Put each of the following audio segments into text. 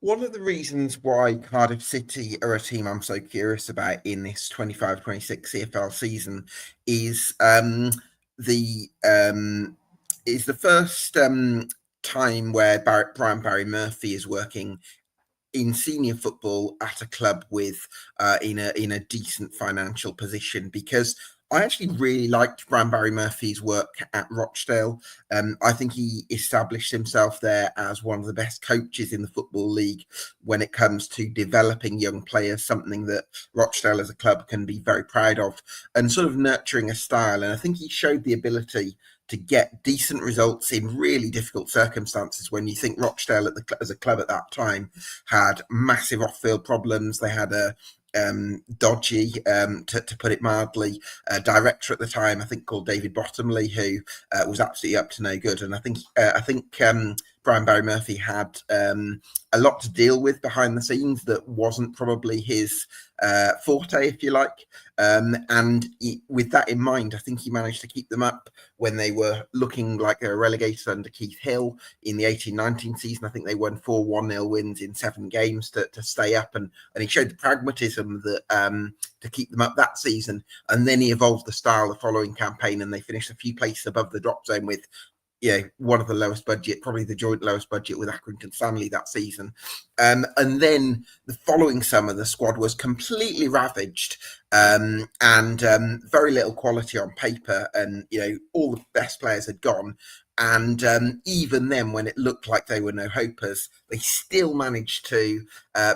One of the reasons why Cardiff City are a team I'm so curious about in this 25-26 CFL season is the first time where Brian Barry Murphy is working in senior football at a club with in a decent financial position, because I actually really liked Brian Barry Murphy's work at Rochdale. I think he established himself there as one of the best coaches in the Football League when it comes to developing young players, something that Rochdale as a club can be very proud of, and sort of nurturing a style. And I think he showed the ability to get decent results in really difficult circumstances. When you think Rochdale as a club at that time had massive off-field problems, they had a dodgy, to put it mildly, director at the time, I think called David Bottomley, who was absolutely up to no good. And I think Brian Barry Murphy had a lot to deal with behind the scenes that wasn't probably his forte, if you like. With that in mind, I think he managed to keep them up when they were looking like they were relegated under Keith Hill in the 18-19 season. I think they won 4 1-0 wins in 7 games to stay up, and he showed the pragmatism that to keep them up that season. And then he evolved the style the following campaign, and they finished a few places above the drop zone with one of the lowest budget, probably the joint lowest budget with Accrington Stanley that season. And then the following summer, the squad was completely ravaged, and very little quality on paper. And, all the best players had gone. And even then, when it looked like they were no hopers, they still managed to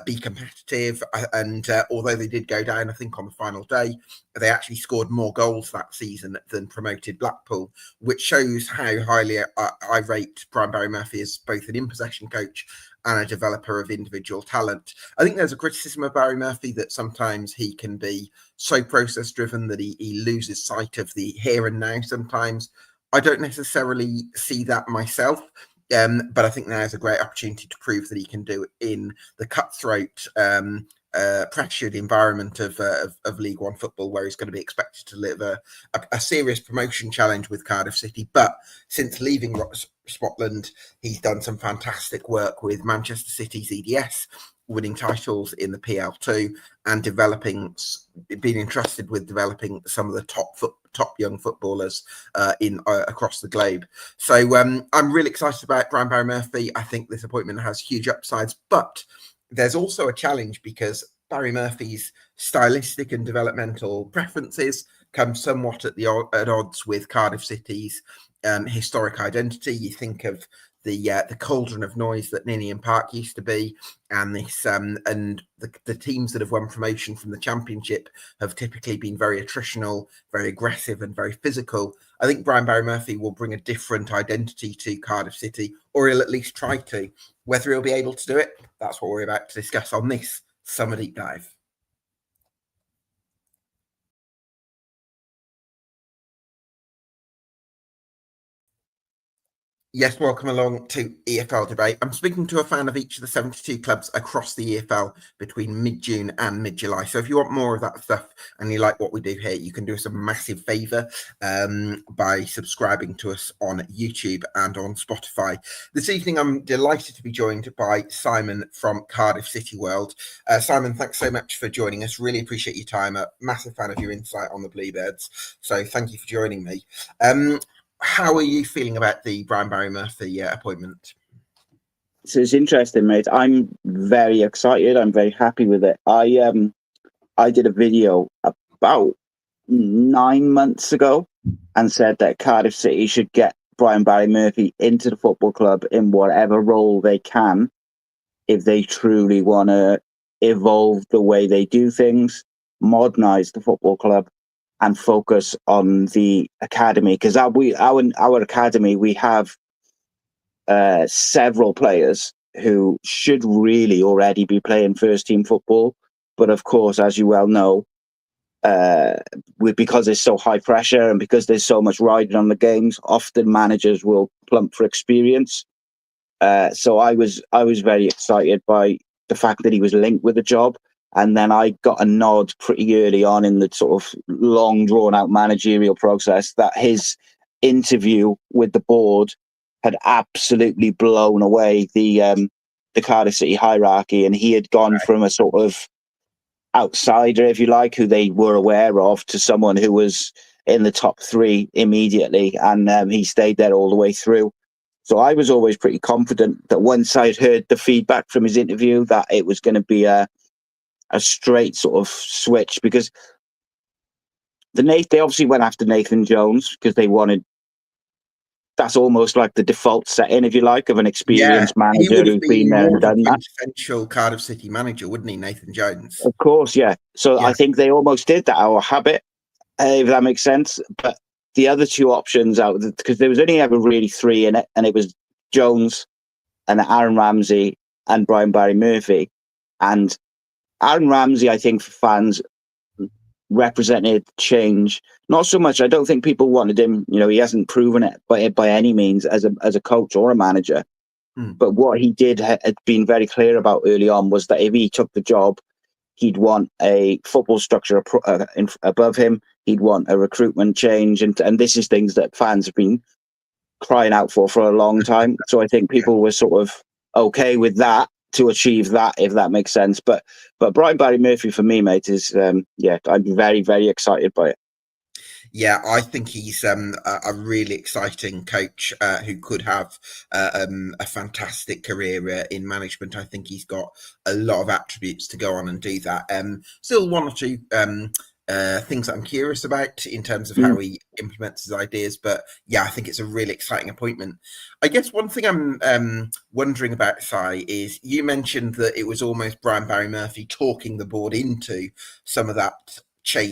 be competitive. And although they did go down, I think on the final day, they actually scored more goals that season than promoted Blackpool, which shows how highly I rate Brian Barry Murphy as both an in-possession coach and a developer of individual talent. I think there's a criticism of Barry Murphy that sometimes he can be so process-driven that he loses sight of the here and now sometimes. I don't necessarily see that myself, but I think there's a great opportunity to prove that he can do it in the cutthroat, pressured environment of League One football, where he's going to be expected to live a serious promotion challenge with Cardiff City. But since leaving Scotland, he's done some fantastic work with Manchester City's EDS, winning titles in the PL2 and being entrusted with developing some of the top young footballers across the globe. So I'm really excited about Brian Barry Murphy. I think this appointment has huge upsides, but there's also a challenge because Barry Murphy's stylistic and developmental preferences come somewhat at odds with Cardiff City's historic identity. You think of the cauldron of noise that Ninian Park used to be, and the teams that have won promotion from the Championship have typically been very attritional, very aggressive, and very physical. I think Brian Barry Murphy will bring a different identity to Cardiff City, or he'll at least try to. Whether he'll be able to do it, that's what we're about to discuss on this Summer Deep Dive. Yes, welcome along to EFL Debate. I'm speaking to a fan of each of the 72 clubs across the EFL between mid-June and mid-July. So if you want more of that stuff and you like what we do here, you can do us a massive favour by subscribing to us on YouTube and on Spotify. This evening, I'm delighted to be joined by Simon from Cardiff City World. Simon, thanks so much for joining us. Really appreciate your time. A massive fan of your insight on the Bluebirds. So thank you for joining me. How are you feeling about the Brian Barry Murphy appointment? So it's interesting, mate. I'm very excited. I'm very happy with it. I did a video about 9 months ago and said that Cardiff City should get Brian Barry Murphy into the football club in whatever role they can if they truly want to evolve the way they do things, modernise the football club, and focus on the academy, because our academy, we have several players who should really already be playing first team football, but of course, as you well know, because it's so high pressure and because there's so much riding on the games, often managers will plump for experience. So I was very excited by the fact that he was linked with the job. And then I got a nod pretty early on in the sort of long, drawn-out managerial process that his interview with the board had absolutely blown away the the Cardiff City hierarchy, and he had gone from a sort of outsider, if you like, who they were aware of, to someone who was in the top three immediately, and he stayed there all the way through. So I was always pretty confident that once I'd heard the feedback from his interview, that it was going to be a straight sort of switch, because they obviously went after Nathan Jones because they wanted. That's almost like the default setting, if you like, of an Yeah, experienced he manager would have who's been been there more and of a done that. quintessential Cardiff City manager, wouldn't he, Nathan Jones? Of course, yeah. So Yeah. I think they almost did that out of habit, if that makes sense. But the other two options out, because there was only ever really three in it, and it was Jones and Aaron Ramsey and Brian Barry Murphy. And Aaron Ramsey, I think, for fans, represented change. Not so much. I don't think people wanted him. He hasn't proven it by any means as a coach or a manager. But what he did had been very clear about early on was that if he took the job, he'd want a football structure above him. He'd want a recruitment change, and this is things that fans have been crying out for a long time. So I think people were sort of okay with that to achieve that, if that makes sense. But Brian Barry Murphy for me, mate, is I'm very, very excited by it. Yeah, I think he's a really exciting coach who could have a fantastic career in management. I think he's got a lot of attributes to go on and do that. Still one or two things that I'm curious about in terms of how he implements his ideas. But yeah, I think it's a really exciting appointment. I guess one thing I'm wondering about, Si, is you mentioned that it was almost Brian Barry Murphy talking the board into some of that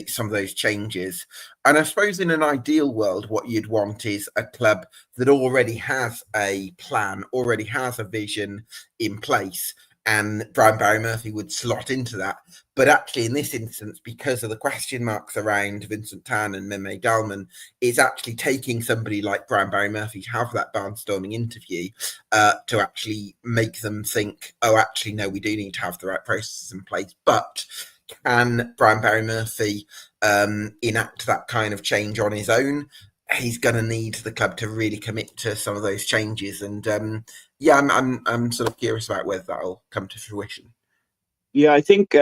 some of those changes. And I suppose in an ideal world, what you'd want is a club that already has a plan, already has a vision in place, and Brian Barry Murphy would slot into that. But actually, in this instance, because of the question marks around Vincent Tan and Mehmet Dalman, it's actually taking somebody like Brian Barry Murphy to have that barnstorming interview to actually make them think, oh, actually, no, we do need to have the right processes in place. But can Brian Barry Murphy enact that kind of change on his own? He's going to need the club to really commit to some of those changes, and yeah, I'm sort of curious about whether that'll come to fruition. Yeah, I think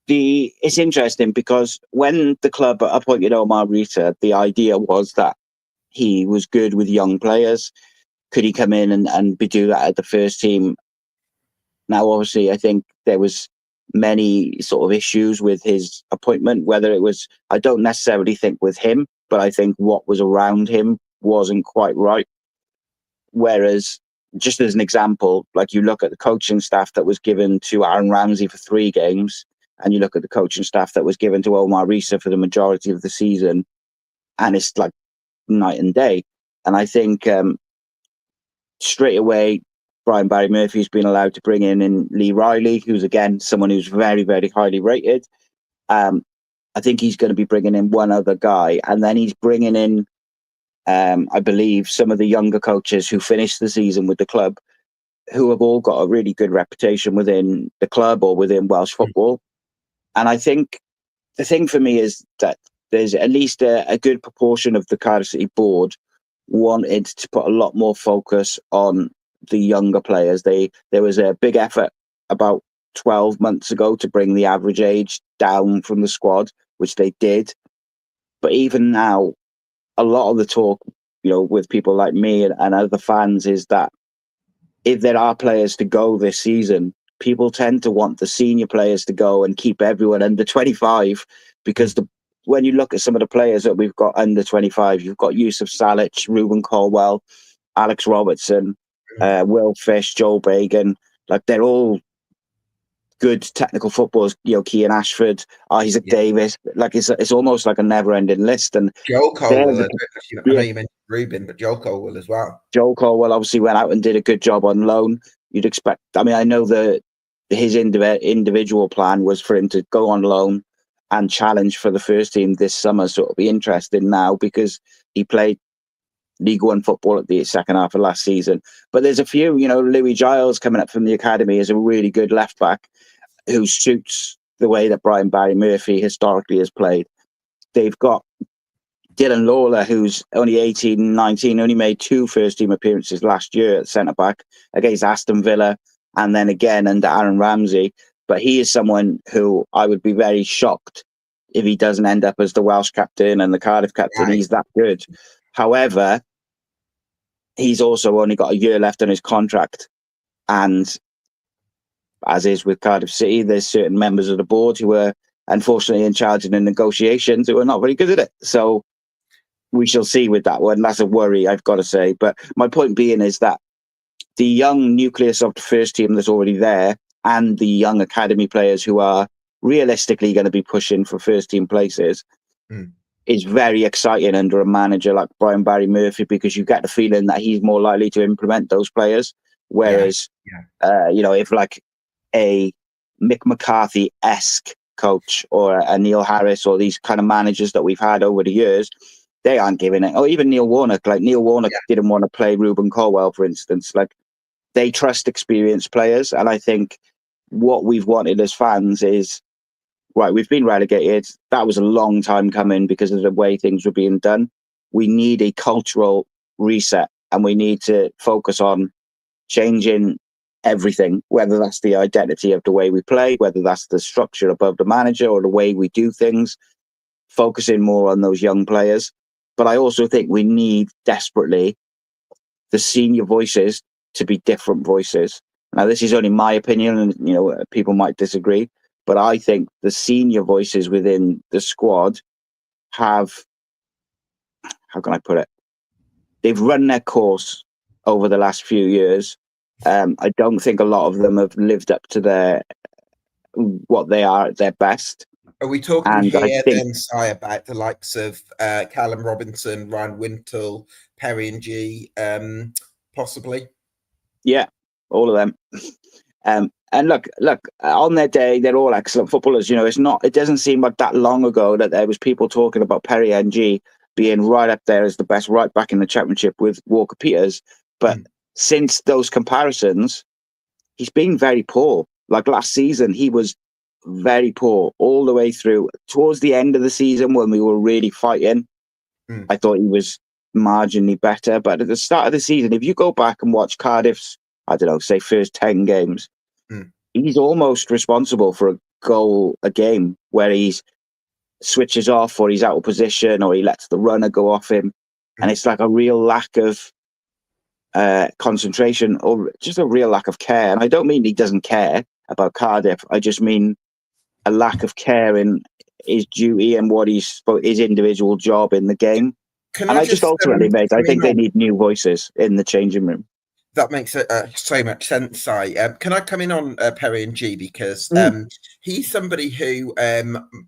it's interesting because when the club appointed Omar Rita, the idea was that he was good with young players. Could he come in and do that at the first team? Now, obviously, I think there was many sort of issues with his appointment, whether it was, I don't necessarily think with him, but I think what was around him wasn't quite right. Whereas, just as an example, like you look at the coaching staff that was given to Aaron Ramsey for 3 games, and you look at the coaching staff that was given to Omar Risa for the majority of the season, and it's like night and day. And I think straight away, Brian Barry Murphy's been allowed to bring in Lee Riley, who's again someone who's very, very highly rated. I think he's going to be bringing in one other guy, and then he's bringing in, I believe, some of the younger coaches who finished the season with the club, who have all got a really good reputation within the club or within Welsh football. And I think the thing for me is that there's at least a good proportion of the Cardiff City board wanted to put a lot more focus on the younger players. There was a big effort about 12 months ago to bring the average age down from the squad, which they did. But even now, a lot of the talk, with people like me and other fans, is that if there are players to go this season, people tend to want the senior players to go and keep everyone under 25, because when you look at some of the players that we've got under 25, you've got Yusuf Salic, Ruben Colwell, Alex Robertson, Will Fish, Joel Bagan. Like, they're all good technical footballers. Kean Ashford, Isaac Davis. Like, it's almost like a never-ending list. And Joel Colwell, I know you mentioned Ruben, but Joel Colwell as well. Joel Colwell obviously went out and did a good job on loan. You'd expect. I mean, I know his individual plan was for him to go on loan and challenge for the first team this summer. So it'll be interesting now, because he played League One football at the second half of last season. But there's a few, Louis Giles coming up from the academy is a really good left back who suits the way that Brian Barry Murphy historically has played. They've got Dylan Lawler, who's only 18, 19, only made 2 first-team appearances last year at centre-back against Aston Villa and then again under Aaron Ramsey. But he is someone who I would be very shocked if he doesn't end up as the Welsh captain and the Cardiff captain. Right. He's that good. However, he's also only got a year left on his contract. And as is with Cardiff City, there's certain members of the board who are unfortunately in charge of the negotiations who are not very good at it. So we shall see with that one. That's a worry, I've got to say. But my point being is that the young nucleus of the first team that's already there and the young academy players who are realistically going to be pushing for first team places is very exciting under a manager like Brian Barry Murphy, because you get the feeling that he's more likely to implement those players. Whereas, if like a Mick McCarthy-esque coach or a Neil Harris or these kind of managers that we've had over the years, they aren't giving it. Or even Neil Warnock. Like Neil Warnock didn't want to play Ruben Colwell, for instance. Like they trust experienced players. And I think what we've wanted as fans is, right, we've been relegated. That was a long time coming because of the way things were being done. We need a cultural reset and we need to focus on changing everything, whether that's the identity of the way we play, whether that's the structure above the manager or the way we do things, focusing more on those young players. But I also think we need desperately the senior voices to be different voices. Now, this is only my opinion and, people might disagree, but I think the senior voices within the squad have, how can I put it? They've run their course over the last few years. I don't think a lot of them have lived up to what they are at their best. Are we talking here then, Si, about the likes of Callum Robinson, Ryan Wintle, Perry and G, possibly? Yeah, all of them. And look, on their day, they're all excellent footballers. It doesn't seem like that long ago that there was people talking about Perry Ng being right up there as the best right back in the Championship with Walker Peters. But since those comparisons, he's been very poor. Like last season, he was very poor all the way through. Towards the end of the season, when we were really fighting, I thought he was marginally better. But at the start of the season, if you go back and watch Cardiff's, I don't know, say first 10 games, he's almost responsible for a goal a game where he's switches off or he's out of position or he lets the runner go off him. And it's like a real lack of concentration or just a real lack of care. And I don't mean he doesn't care about Cardiff. I just mean a lack of care in his duty and what his individual job in the game. And I just ultimately, mate, I think they need new voices in the changing room. That makes so much sense, Si. Can I come in on Perry and G, because he's somebody who,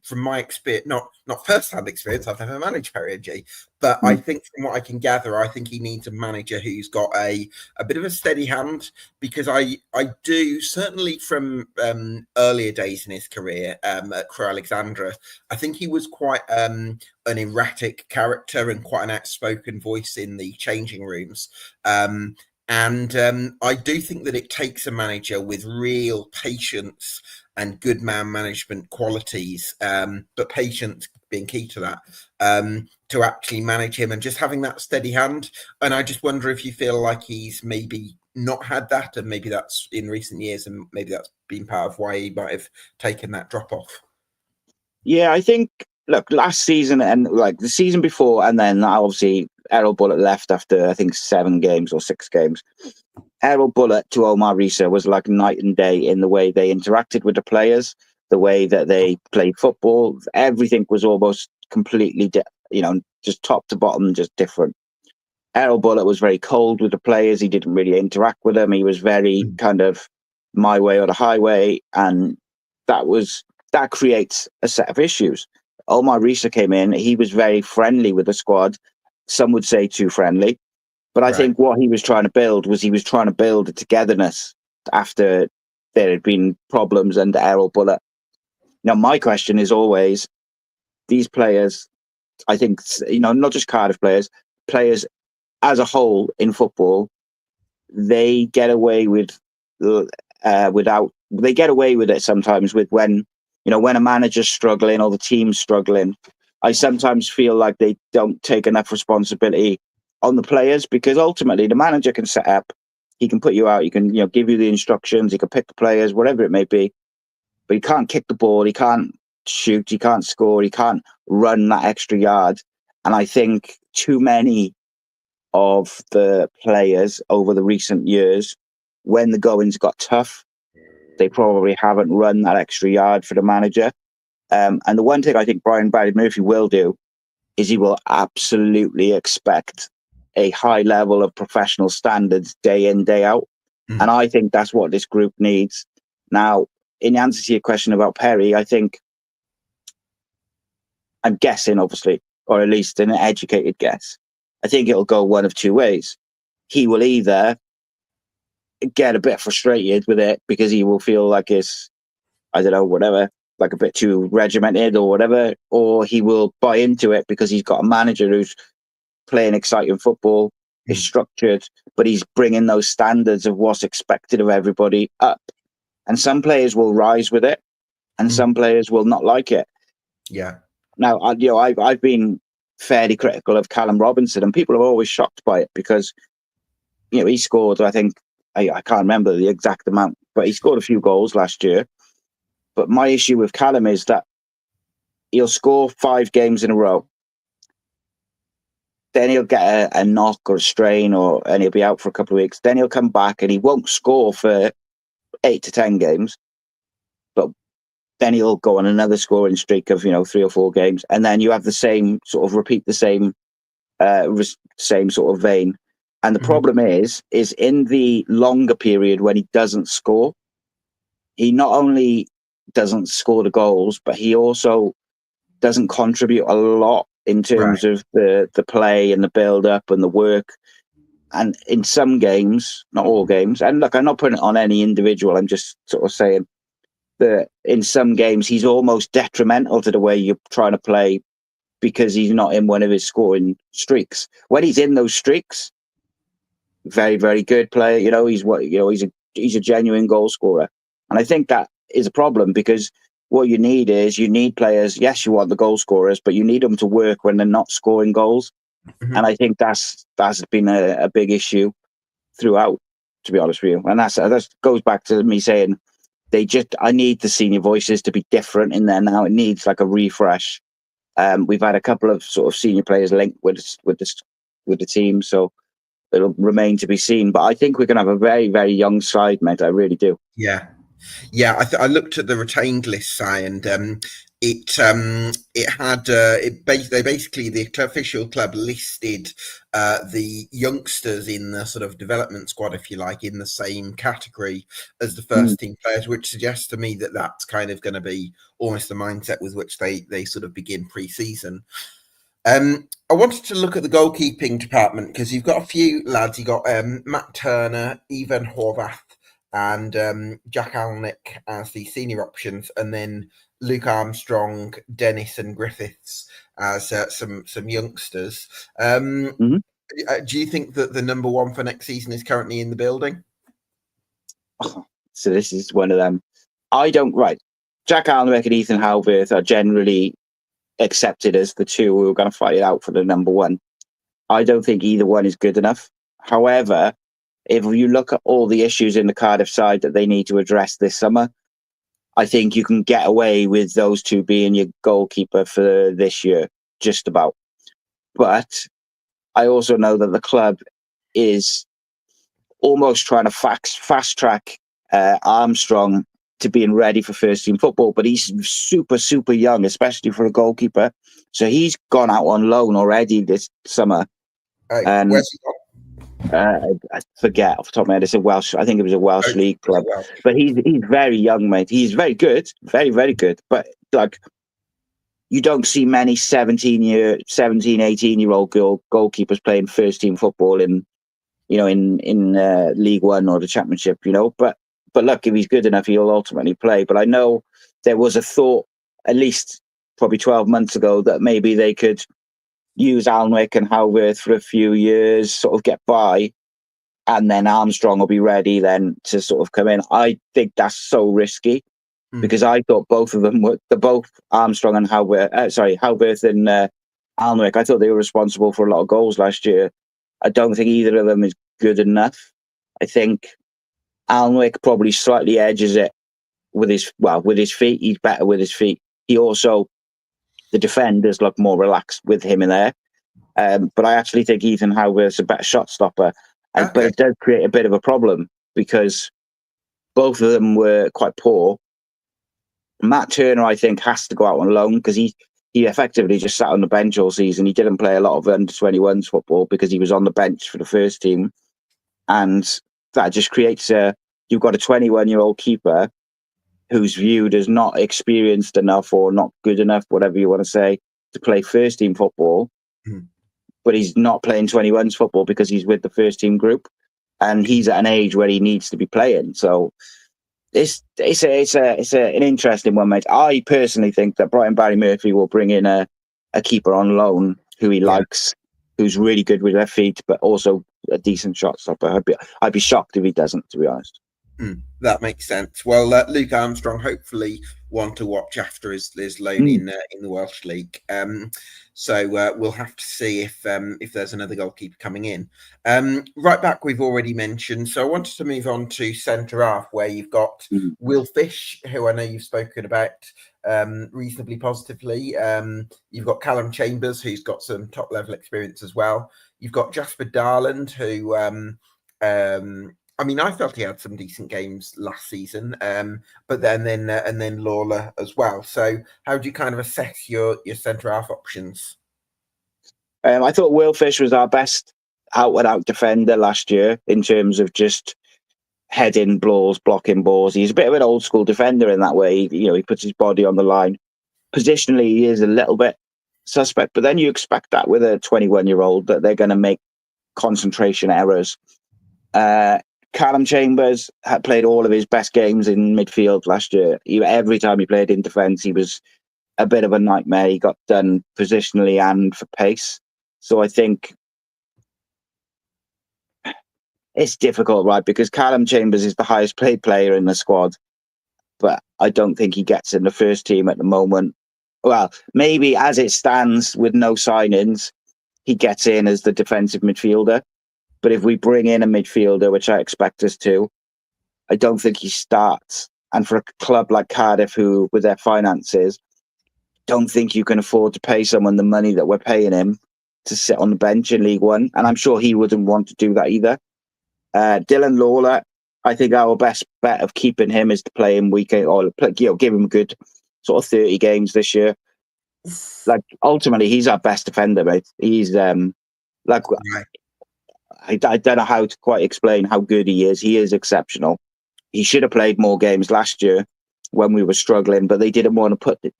from my experience, not first-hand experience, I've never managed Perry and G, but I think from what I can gather, I think he needs a manager who's got a bit of a steady hand, because I do, certainly from earlier days in his career at Crewe Alexandra, I think he was quite an erratic character and quite an outspoken voice in the changing rooms. And I do think that it takes a manager with real patience and good man management qualities, but patience being key to that, to actually manage him and just having that steady hand. And I just wonder if you feel like he's maybe not had that, and maybe that's in recent years, and maybe that's been part of why he might have taken that drop off. Yeah, I think, look, last season and like the season before, and then obviously Errol Bullitt left after, I think, 7 games or 6 games. Errol Bullitt to Omar Risa was like night and day in the way they interacted with the players, the way that they played football. Everything was almost completely, just top to bottom, just different. Errol Bullitt was very cold with the players. He didn't really interact with them. He was very kind of my way or the highway. And that creates a set of issues. Omar Risa came in. He was very friendly with the squad. Some would say too friendly. But I think what he was trying to build was a togetherness after there had been problems under Errol Bullitt. Now, my question is always, these players, I think, not just Cardiff players as a whole in football, they get away with they get away with it sometimes with when a manager's struggling or the team's struggling. I sometimes feel like they don't take enough responsibility on the players, because ultimately the manager can set up, he can put you out, he can give you the instructions, he can pick the players, whatever it may be, but he can't kick the ball, he can't shoot, he can't score, he can't run that extra yard. And I think too many of the players over the recent years, when the goings got tough, they probably haven't run that extra yard for the manager. And the one thing I think Barry Murphy will do is he will absolutely expect a high level of professional standards day in, day out. Mm. And I think that's what this group needs. Now, in answer to your question about Perry, I think, I'm guessing, obviously, or at least an educated guess, I think it'll go one of two ways. He will either get a bit frustrated with it because he will feel like it's, I don't know, whatever, like a bit too regimented or whatever, or he will buy into it because he's got a manager who's playing exciting football, is structured, but he's bringing those standards of what's expected of everybody up. And some players will rise with it, and some players will not like it. Yeah. Now, I've been fairly critical of Callum Robinson, and people are always shocked by it because, he scored, I think, I can't remember the exact amount, but he scored a few goals last year. But my issue with Callum is that he'll score 5 games in a row. Then he'll get a knock or a strain, and he'll be out for a couple of weeks. Then he'll come back and he won't score for 8 to 10 games. But then he'll go on another scoring streak of 3 or 4 games, and then you have the same sort of repeat the same same sort of vein. And the problem is in the longer period when he doesn't score, he not only doesn't score the goals, but he also doesn't contribute a lot in terms of the play and the build up and the work. And in some games, not all games, and look, I'm not putting it on any individual, I'm just sort of saying that in some games he's almost detrimental to the way you're trying to play because he's not in one of his scoring streaks. When he's in those streaks, very, very good player. He's a genuine goal scorer. And I think that is a problem because what you need players. Yes, you want the goal scorers, but you need them to work when they're not scoring goals. And I think that's been a big issue throughout, to be honest with you. And that goes back to me saying I need the senior voices to be different in there now. It needs like a refresh. We've had a couple of sort of senior players linked with the team, so it'll remain to be seen. But I think we're going to have a very, very young side, mate. I really do. Yeah. I looked at the retained list, Si, and it had they basically, the official club listed the youngsters in the sort of development squad, if you like, in the same category as the first team players, which suggests to me that that's kind of going to be almost the mindset with which they sort of begin pre-season. I wanted to look at the goalkeeping department because you've got a few lads. You got Matt Turner, Ivan Horvath, and Jack Alnwick as the senior options, and then Luke Armstrong, Dennis, and Griffiths as some youngsters. Do you think that the number one for next season is currently in the building? So this is one of them. I don't. Right, Jack Alnwick and Ethan Halworth are generally accepted as the two who are going to fight it out for the number one. I don't think either one is good enough. However, if you look at all the issues in the Cardiff side that they need to address this summer, I think you can get away with those two being your goalkeeper for this year, just about. But I also know that the club is almost trying to fast track Armstrong to being ready for first team football, but he's super, super young, especially for a goalkeeper. So he's gone out on loan already this summer. Where's he gone? I forget off the top of my head. It's a Welsh. I think it was a Welsh league club. But he's very young, mate. He's very good, very, very good. But like, you don't see many 18-year-old goalkeepers playing first team football in League One or the Championship. But look, if he's good enough, he'll ultimately play. But I know there was a thought, at least probably 12 months ago, that maybe they could use Alnwick and Halworth for a few years, sort of get by, and then Armstrong will be ready then to sort of come in. I think that's so risky. because I thought both of them both Armstrong and Halworth and Alnwick. I thought they were responsible for a lot of goals last year. I don't think either of them is good enough. I think Alnwick probably slightly edges it with his feet. He's better with his feet. He also, the defenders look more relaxed with him in there. But I actually think Ethan Halworth's a better shot stopper. But it does create a bit of a problem because both of them were quite poor. Matt Turner, I think, has to go out on loan because he effectively just sat on the bench all season. He didn't play a lot of under-21s football because he was on the bench for the first team. And that just creates you've got a 21-year-old keeper who's viewed as not experienced enough or not good enough, whatever you want to say, to play first-team football. But he's not playing 21s football because he's with the first-team group. And he's at an age where he needs to be playing. So it's an interesting one, mate. I personally think that Brian Barry Murphy will bring in a keeper on loan who he likes, who's really good with their feet, but also a decent shot stopper. I'd be shocked if he doesn't, to be honest. That makes sense. Well, Luke Armstrong, hopefully one to watch after his loan in the Welsh League. So we'll have to see if there's another goalkeeper coming in. Right back, we've already mentioned. So I wanted to move on to centre half, where you've got Will Fish, who I know you've spoken about reasonably positively. You've got Callum Chambers, who's got some top level experience as well. You've got Jasper Darland, who I mean, I felt he had some decent games last season, but then Lawler as well. So how do you kind of assess your centre half options? I thought Will Fish was our best out-and-out defender last year in terms of just heading balls, blocking balls. He's a bit of an old school defender in that way. He puts his body on the line. Positionally, he is a little bit suspect, but then you expect that with a 21-year-old that they're going to make concentration errors. Callum Chambers had played all of his best games in midfield last year. Every time he played in defence, he was a bit of a nightmare. He got done positionally and for pace. So I think it's difficult, right? Because Callum Chambers is the highest paid player in the squad, but I don't think he gets in the first team at the moment. Well, maybe as it stands with no signings, he gets in as the defensive midfielder. But if we bring in a midfielder, which I expect us to, I don't think he starts. And for a club like Cardiff, who, with their finances, don't think you can afford to pay someone the money that we're paying him to sit on the bench in League One. And I'm sure he wouldn't want to do that either. Dylan Lawler, I think our best bet of keeping him is to play him weekend or give him a good sort of 30 games this year. Like, ultimately, he's our best defender, mate. He's I don't know how to quite explain how good he is. He is exceptional. He should have played more games last year when we were struggling, but they didn't want to put a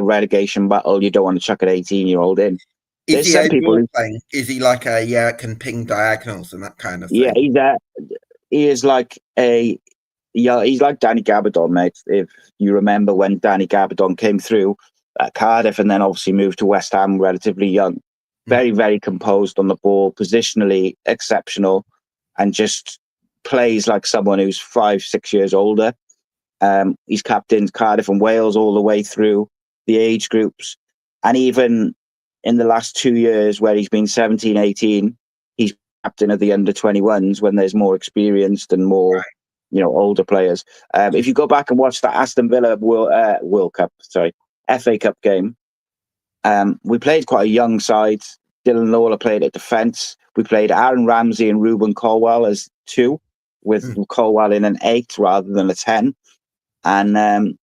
relegation battle. You don't want to chuck an 18-year-old in. Is he playing? Is he like can ping diagonals and that kind of thing? Yeah, he is like he's like Danny Gabardon, mate. If you remember when Danny Gabardon came through at Cardiff and then obviously moved to West Ham relatively young. Very, very composed on the ball, positionally exceptional, and just plays like someone who's 5-6 years older. He's captained Cardiff and Wales all the way through the age groups. And even in the last 2 years where he's been 17, 18, he's captain of the under-21s when there's more experienced and more, older players. If you go back and watch that Aston Villa FA Cup game, we played quite a young side. Dylan Lawler played at defence. We played Aaron Ramsey and Ruben Colwell as 2, with Colwell in an 8 rather than a 10. And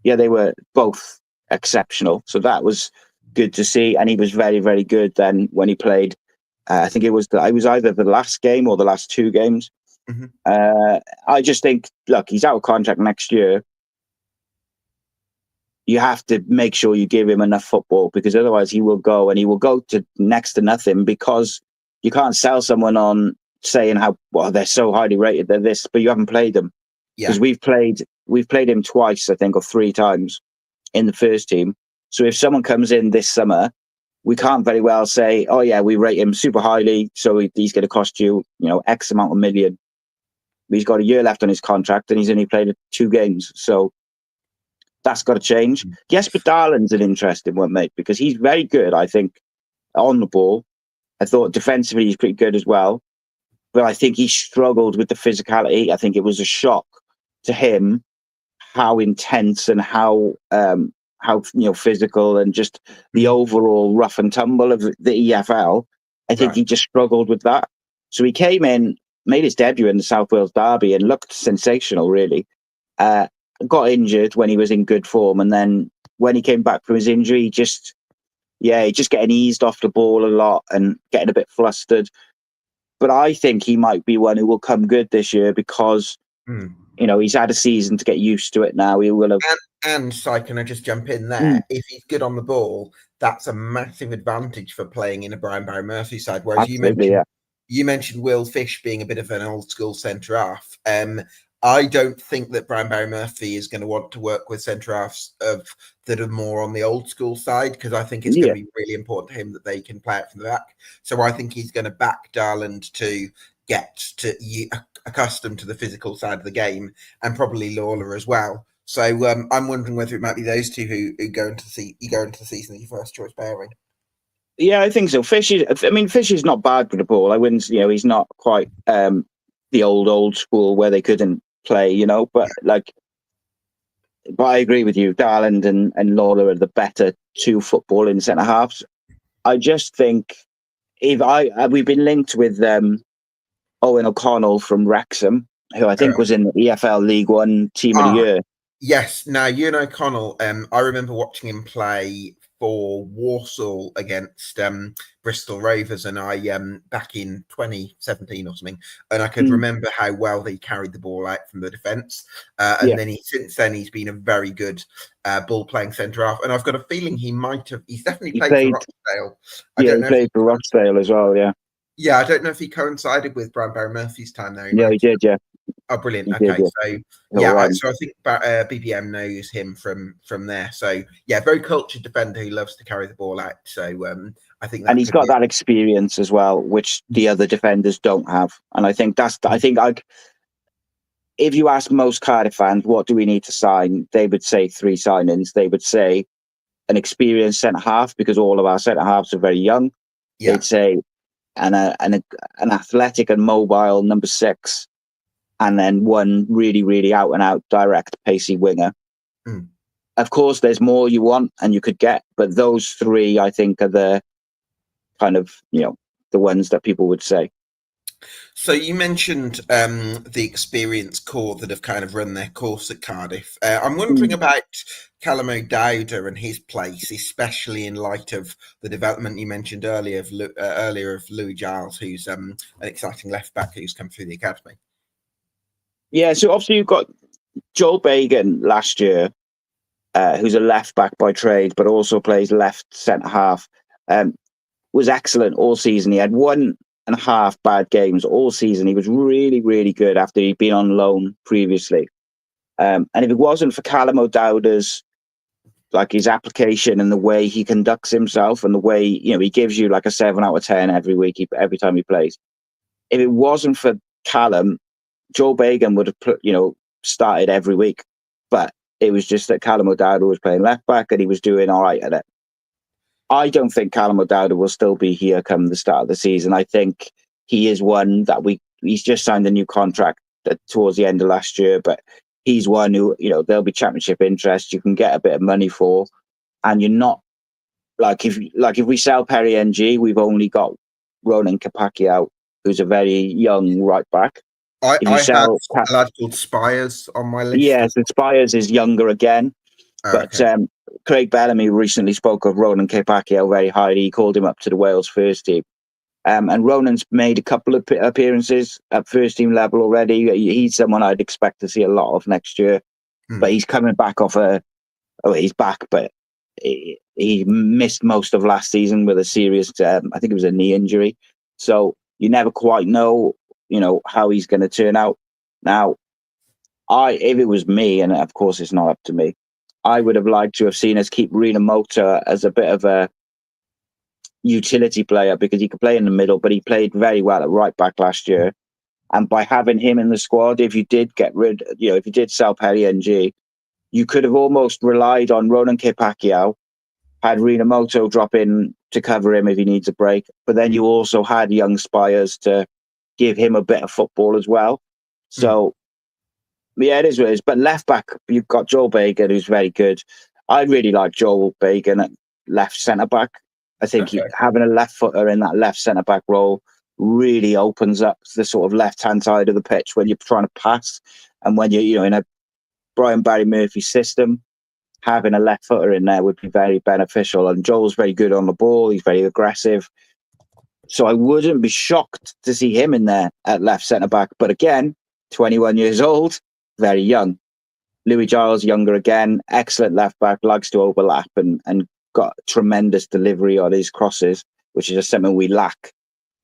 they were both exceptional. So that was good to see. And he was very, very good then when he played. I think it was either the last game or the last 2 games. I just think, look, he's out of contract next year. You have to make sure you give him enough football, because otherwise he will go to next to nothing, because you can't sell someone on saying how they're so highly rated, they're this, but you haven't played them. Because we've played him twice, I think, or 3 times in the first team. So if someone comes in this summer, we can't very well say, oh yeah, we rate him super highly, so he's going to cost you, X amount of million. He's got a year left on his contract and he's only played 2 games. So That's got to change. Yes, but Darlin's an interesting one, mate, because he's very good, I think, on the ball. I thought defensively he's pretty good as well. But I think he struggled with the physicality. I think it was a shock to him how intense and how physical and just the overall rough and tumble of the EFL. I think he just struggled with that. So he came in, made his debut in the South Wales Derby and looked sensational, really. Got injured when he was in good form, and then when he came back from his injury, he just getting eased off the ball a lot and getting a bit flustered. But I think he might be one who will come good this year because he's had a season to get used to it now. He will have. And Si, can I just jump in there? If he's good on the ball, that's a massive advantage for playing in a Brian Barry Murphy side. Whereas you mentioned Will Fish being a bit of an old school centre half. I don't think that Brian Barry Murphy is going to want to work with centre halves that are more on the old school side, because I think it's going to be really important to him that they can play it from the back. So I think he's going to back Darland to get to accustomed to the physical side of the game, and probably Lawler as well. So I'm wondering whether it might be those two who go into the season as your first choice pairing. Yeah, I think so. Fish is not bad with the ball. I wouldn't, he's not quite the old school where they couldn't play, but I agree with you. Darland and Lawler are the better two footballing centre halves. I just think we've been linked with Owen O'Connell from Wrexham, who I think was in the EFL League One Team of the Year. Yes. Now, Ewan O'Connell, I remember watching him play for Walsall against Bristol Rovers, and I back in 2017 or something, and I could remember how well they carried the ball out from the defence. And then since then he's been a very good ball playing centre half, and I've got a feeling he's definitely played for Rochdale. He played for Rochdale as well. Yeah, I don't know if he coincided with Brian Barry Murphy's time there. He did. Yeah. Oh, brilliant. He okay, did, so I think BBM knows him from there. So yeah, very cultured defender who loves to carry the ball out. So I think, and he's got that experience as well, which the other defenders don't have. And I think if you ask most Cardiff fans, what do we need to sign? They would say 3 signings. They would say an experienced centre half, because all of our centre halves are very young. Yeah. They'd say an athletic and mobile number 6. And then one really, really out and out direct pacey winger. Of course, there's more you want and you could get, but those 3, I think, are the kind of, the ones that people would say. So you mentioned the experienced core that have kind of run their course at Cardiff. I'm wondering about Callum O'Dowda and his place, especially in light of the development you mentioned earlier of Louis Giles, who's an exciting left back who's come through the academy. Yeah, so obviously you've got Joel Bagan last year, who's a left back by trade, but also plays left centre half. Was excellent all season. He had 1.5 bad games all season. He was really, really good after he'd been on loan previously. And if it wasn't for Callum O'Dowda's, his application and the way he conducts himself and the way, he gives you a 7 out of 10 every week, every time he plays. If it wasn't for Callum, Joel Bagan would have started every week, but it was just that Callum O'Dowda was playing left back and he was doing all right at it. I don't think Callum O'Dowda will still be here come the start of the season. I think he is one that he's just signed a new contract towards the end of last year, but he's one who, there'll be championship interest. You can get a bit of money for, and you're not if we sell Perry NG, we've only got Ronan Kapaki, who's a very young right back. I have a lad called Spires on my list. Yeah, so Spires is younger again. But Craig Bellamy recently spoke of Ronan Kapaki very highly. He called him up to the Wales first team. And Ronan's made a couple of appearances at first team level already. He's someone I'd expect to see a lot of next year. But he's coming back off he's back, but he missed most of last season with a serious, I think it was a knee injury. So you never quite know, how he's going to turn out. Now, if it was me, and of course it's not up to me, I would have liked to have seen us keep Rena Mota as a bit of a utility player, because he could play in the middle, but he played very well at right back last year. And by having him in the squad, if you did sell Perry NG, you could have almost relied on Ronan Pacquiao, had Rinamoto drop in to cover him if he needs a break, but then you also had young Spires to give him a bit of football as well. So, yeah, it is what it is. But left back, you've got Joel Bagan, who's very good. I really like Joel Bagan at left centre back. I think having a left footer in that left centre back role really opens up the sort of left hand side of the pitch when you're trying to pass, and when you're in a Brian Barry Murphy system. Having a left footer in there would be very beneficial. And Joel's very good on the ball. He's very aggressive. So I wouldn't be shocked to see him in there at left centre back. But again, 21 years old, very young. Louis Giles, younger again, excellent left back, likes to overlap and got tremendous delivery on his crosses, which is just something we lack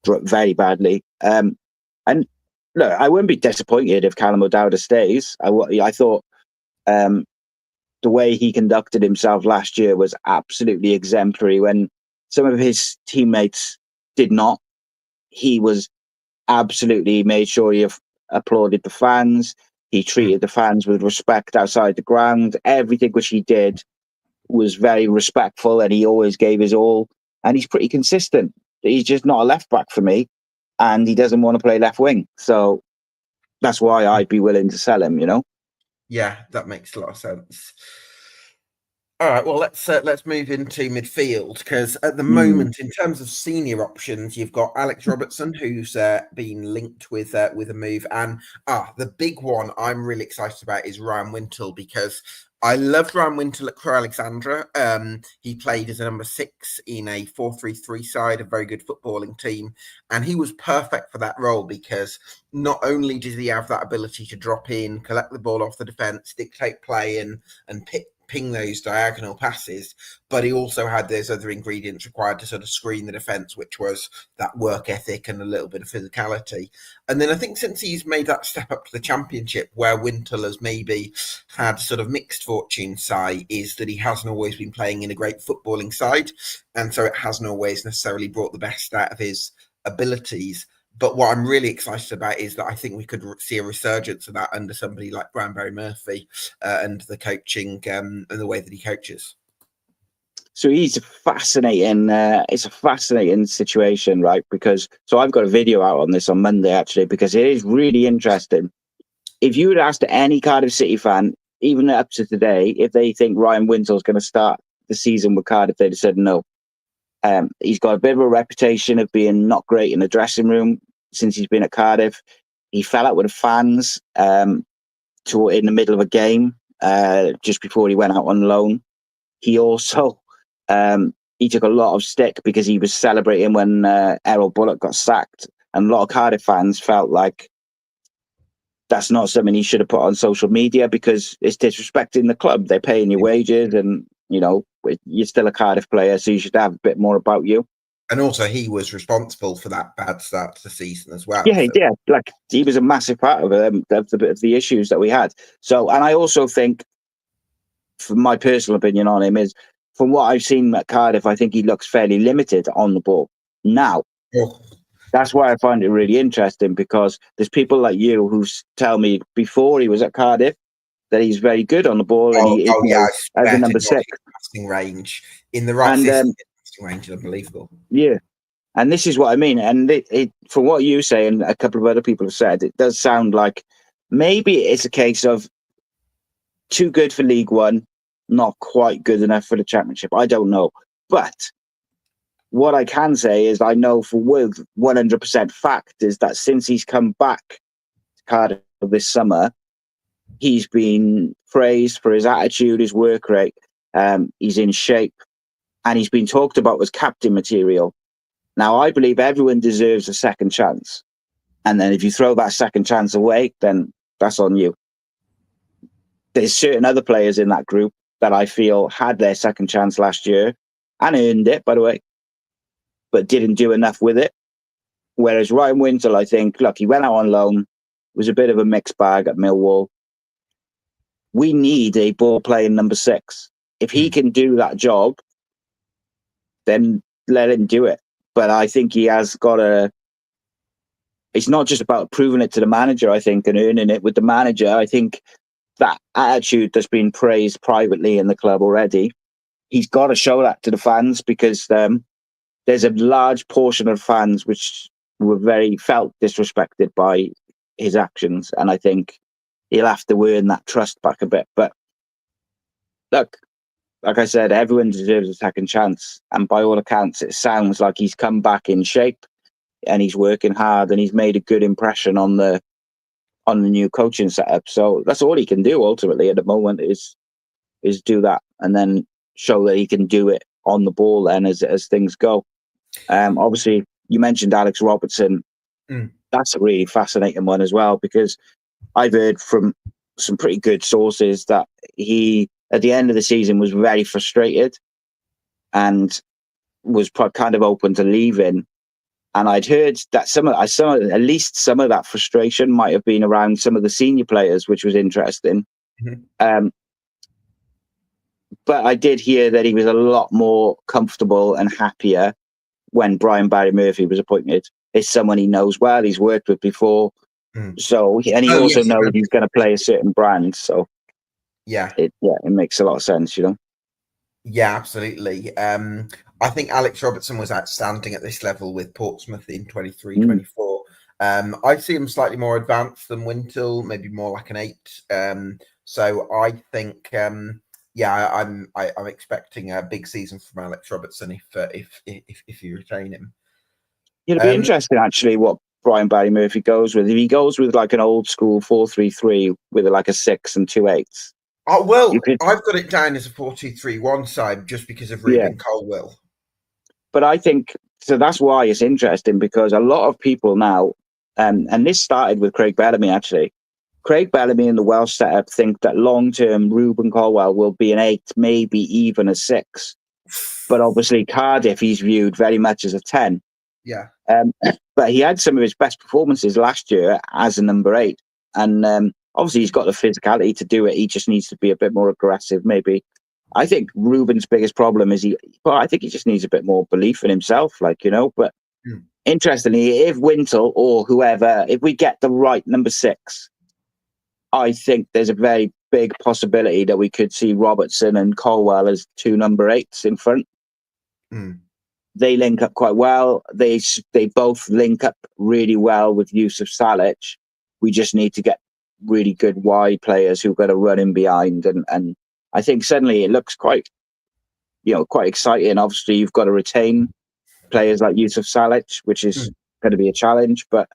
very badly. And look, I wouldn't be disappointed if Callum O'Dowda stays. I thought the way he conducted himself last year was absolutely exemplary. When some of his teammates did not, he was absolutely made sure he applauded the fans. He treated the fans with respect outside the ground. Everything which he did was very respectful, and he always gave his all. And he's pretty consistent. He's just not a left back for me, and he doesn't want to play left wing. So that's why I'd be willing to sell him, Yeah, that makes a lot of sense. All right, well, let's move into midfield, because at the moment, in terms of senior options, you've got Alex Robertson, who's been linked with a move, and the big one I'm really excited about is Ryan Wintle, because I loved Ryan Wintle at Crewe Alexandra. He played as a number 6 in a 4-3-3 side, a very good footballing team, and he was perfect for that role because not only does he have that ability to drop in, collect the ball off the defence, dictate play, and ping those diagonal passes, but he also had those other ingredients required to sort of screen the defence, which was that work ethic and a little bit of physicality. And then I think since he's made that step up to the Championship, where Wintle has maybe had sort of mixed fortune, is that he hasn't always been playing in a great footballing side, and so it hasn't always necessarily brought the best out of his abilities. But what I'm really excited about is that I think we could see a resurgence of that under somebody like Brian Barry Murphy and the coaching and the way that he coaches. So he's fascinating. It's a fascinating situation, right? Because I've got a video out on this on Monday, actually, because it is really interesting. If you would ask any Cardiff City fan, even up to today, if they think Ryan Wintle's going to start the season with Cardiff, they'd have said no. He's got a bit of a reputation of being not great in the dressing room since he's been at Cardiff. He fell out with the fans in the middle of a game just before he went out on loan. He also he took a lot of stick because he was celebrating when Errol Bullock got sacked, and a lot of Cardiff fans felt like that's not something he should have put on social media because it's disrespecting the club. They're paying your wages, and you're still a Cardiff player, so you should have a bit more about you. And also, he was responsible for that bad start to the season as well. Yeah, yeah, like he was a massive part of the issues that we had. So, and I also think, from my personal opinion on him, is from what I've seen at Cardiff, I think he looks fairly limited on the ball now. That's why I find it really interesting, because there's people like you who tell me before he was at Cardiff that he's very good on the ball, and he is as a number 6. Passing range in the right system, passing range is unbelievable. Yeah, and this is what I mean. And from what you say and a couple of other people have said, it does sound like maybe it's a case of too good for League One, not quite good enough for the Championship. I don't know, but what I can say is I know for 100% fact is that since he's come back to Cardiff this summer, he's been praised for his attitude, his work rate. He's in shape, and he's been talked about as captain material. Now, I believe everyone deserves a second chance. And then if you throw that second chance away, then that's on you. There's certain other players in that group that I feel had their second chance last year and earned it, by the way, but didn't do enough with it. Whereas Ryan Wintle, I think, look, he went out on loan, was a bit of a mixed bag at Millwall. We need a ball-playing number 6. If he can do that job, then let him do it. But I think he has got it's not just about proving it to the manager, I think, and earning it with the manager. I think that attitude that's been praised privately in the club already, he's got to show that to the fans, because there's a large portion of fans which felt disrespected by his actions, and I think he'll have to earn that trust back a bit. But look, like I said, everyone deserves a second chance, and by all accounts, it sounds like he's come back in shape and he's working hard and he's made a good impression on the new coaching setup. So that's all he can do ultimately at the moment is do that, and then show that he can do it on the ball then as things go. Obviously, you mentioned Alex Robertson. That's a really fascinating one as well, because I've heard from some pretty good sources that he, at the end of the season, was very frustrated and was kind of open to leaving. And I'd heard that at least some of that frustration might have been around some of the senior players, which was interesting. But I did hear that he was a lot more comfortable and happier when Brian Barry Murphy was appointed. It's someone he knows well, he's worked with before. So, and he also knows he's going to play a certain brand. So, it makes a lot of sense, Yeah, absolutely. I think Alex Robertson was outstanding at this level with Portsmouth in 23-24. I'd see him slightly more advanced than Wintle, maybe more like an 8. So I think, I'm expecting a big season from Alex Robertson if you retain him. It'll be interesting actually what Brian Barry Murphy goes with. If he goes with like an old school 4-3-3 with like a 6 and 2 8s. Oh, well, I've got it down as a 4-2-3-1 side just because of Ruben Colwill. But I think, so that's why it's interesting, because a lot of people now, and this started with Craig Bellamy actually. Craig Bellamy and the Welsh setup think that long-term Ruben Colwill will be an 8, maybe even a 6. But obviously Cardiff, he's viewed very much as a 10. Yeah. But he had some of his best performances last year as a number 8. And obviously he's got the physicality to do it. He just needs to be a bit more aggressive, maybe. I think Ruben's biggest problem is I think he just needs a bit more belief in himself, but interestingly, if Wintle or whoever, if we get the right number 6, I think there's a very big possibility that we could see Robertson and Colwill as 2 number 8s in front. They link up quite well. They both link up really well with Yusuf Salic. We just need to get really good wide players who've got to run in behind, and I think suddenly it looks quite exciting. Obviously, you've got to retain players like Yusuf Salic, which is going to be a challenge. But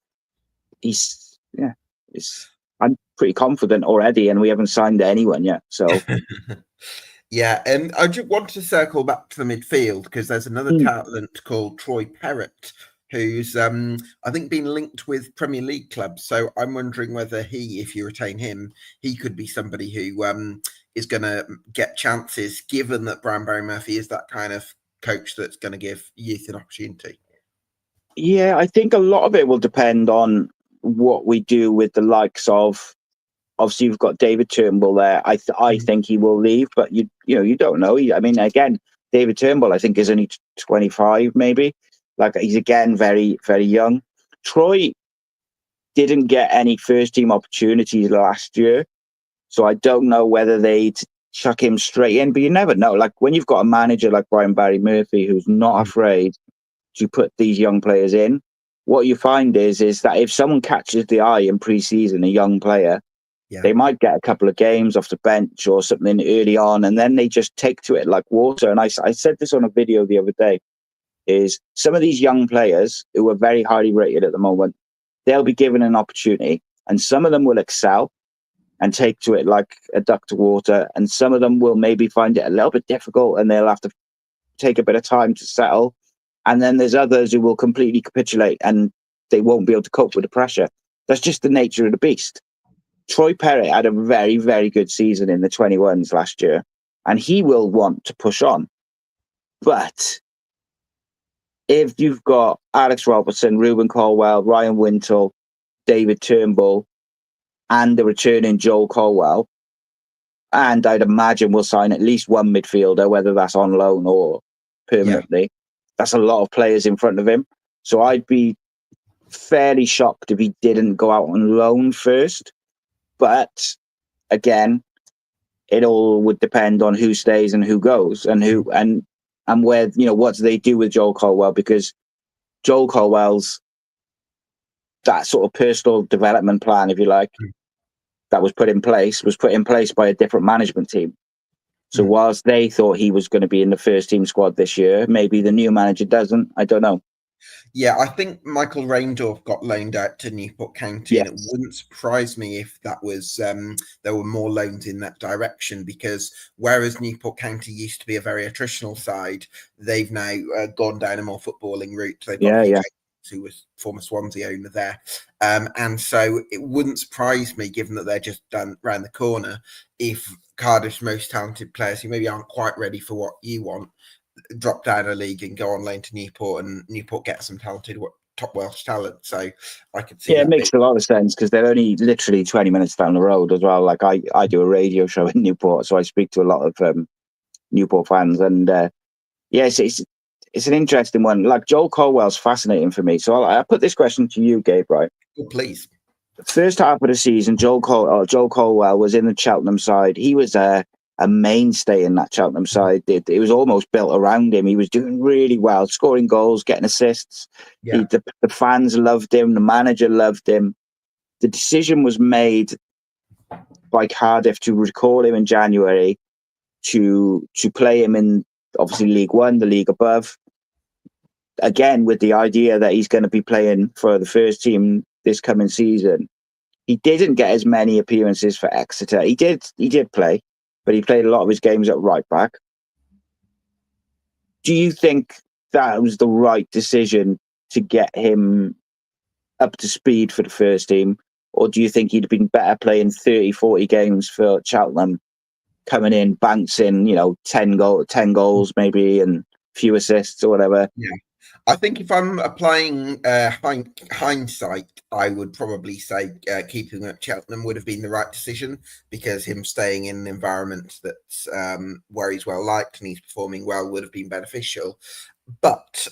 I'm pretty confident already, and we haven't signed anyone yet. So, yeah, and I just want to circle back to the midfield because there's another talent called Troy Perrott, who's I think been linked with Premier League clubs. So I'm wondering whether if you retain him, he could be somebody who is going to get chances, given that Brian Barry Murphy is that kind of coach that's going to give youth an opportunity. Yeah, I think a lot of it will depend on what we do with the likes of. Obviously, you've got David Turnbull there. I think he will leave, but you don't know. I mean, again, David Turnbull, I think, is only 25, maybe. Like, he's again very, very young. Troy didn't get any first team opportunities last year, so I don't know whether they'd chuck him straight in. But you never know. Like, when you've got a manager like Brian Barry Murphy who's not afraid to put these young players in, what you find is that if someone catches the eye in pre-season, a young player, they might get a couple of games off the bench or something early on, and then they just take to it like water. And I said this on a video the other day, is some of these young players who are very highly rated at the moment, they'll be given an opportunity, and some of them will excel and take to it like a duck to water, and some of them will maybe find it a little bit difficult and they'll have to take a bit of time to settle. And then there's others who will completely capitulate and they won't be able to cope with the pressure. That's just the nature of the beast. Troy Perrott had a very, very good season in the 21s last year, and he will want to push on. But if you've got Alex Robertson, Ruben Colwill, Ryan Wintle, David Turnbull, and the returning Joel Colwill, and I'd imagine we'll sign at least one midfielder, whether that's on loan or permanently. That's a lot of players in front of him. So I'd be fairly shocked if he didn't go out on loan first. But again, it all would depend on who stays and who goes, and who and where, what do they do with Joel Colwell, because Joel Colwell's that sort of personal development plan, if you like, that was put in place by a different management team. So whilst they thought he was going to be in the first team squad this year, maybe the new manager doesn't. I don't know. Yeah, I think Michael Reindorf got loaned out to Newport County, and it Yes. wouldn't surprise me if that was there were more loans in that direction, because whereas Newport County used to be a very attritional side, they've now gone down a more footballing route. They've got Yeah. who was former Swansea owner there, and so it wouldn't surprise me, given that they're just done round the corner, if Cardiff's most talented players who maybe aren't quite ready for what you want drop down a league and go on loan to Newport, and Newport get some talented top Welsh talent. So I could see Yeah, it that makes a lot of sense because they're only literally 20 minutes down the road as well. Like I do a radio show in Newport, so I speak to a lot of Newport fans, and it's an interesting one. Like Joel Colwell's fascinating for me. So I put this question to you, Gabe. Right, please. First half of the season, Joel Colwell was in the Cheltenham side. He was a mainstay in that Cheltenham side. It was almost built around him. He was doing really well, scoring goals, getting assists. Yeah. The fans loved him. The manager loved him. The decision was made by Cardiff to recall him in January to play him in, obviously, League One, the league above. Again, with the idea that he's going to be playing for the first team this coming season. He didn't get as many appearances for Exeter. He did play, but he played a lot of his games at right back. Do you think that was the right decision to get him up to speed for the first team? Or do you think he'd have been better playing 30, 40 games for Cheltenham, coming in, bouncing, 10 goals maybe, and a few assists or whatever? Yeah. I think if I'm applying hindsight, I would probably say keeping him at Cheltenham would have been the right decision, because him staying in an environment that's where he's well liked and he's performing well would have been beneficial. But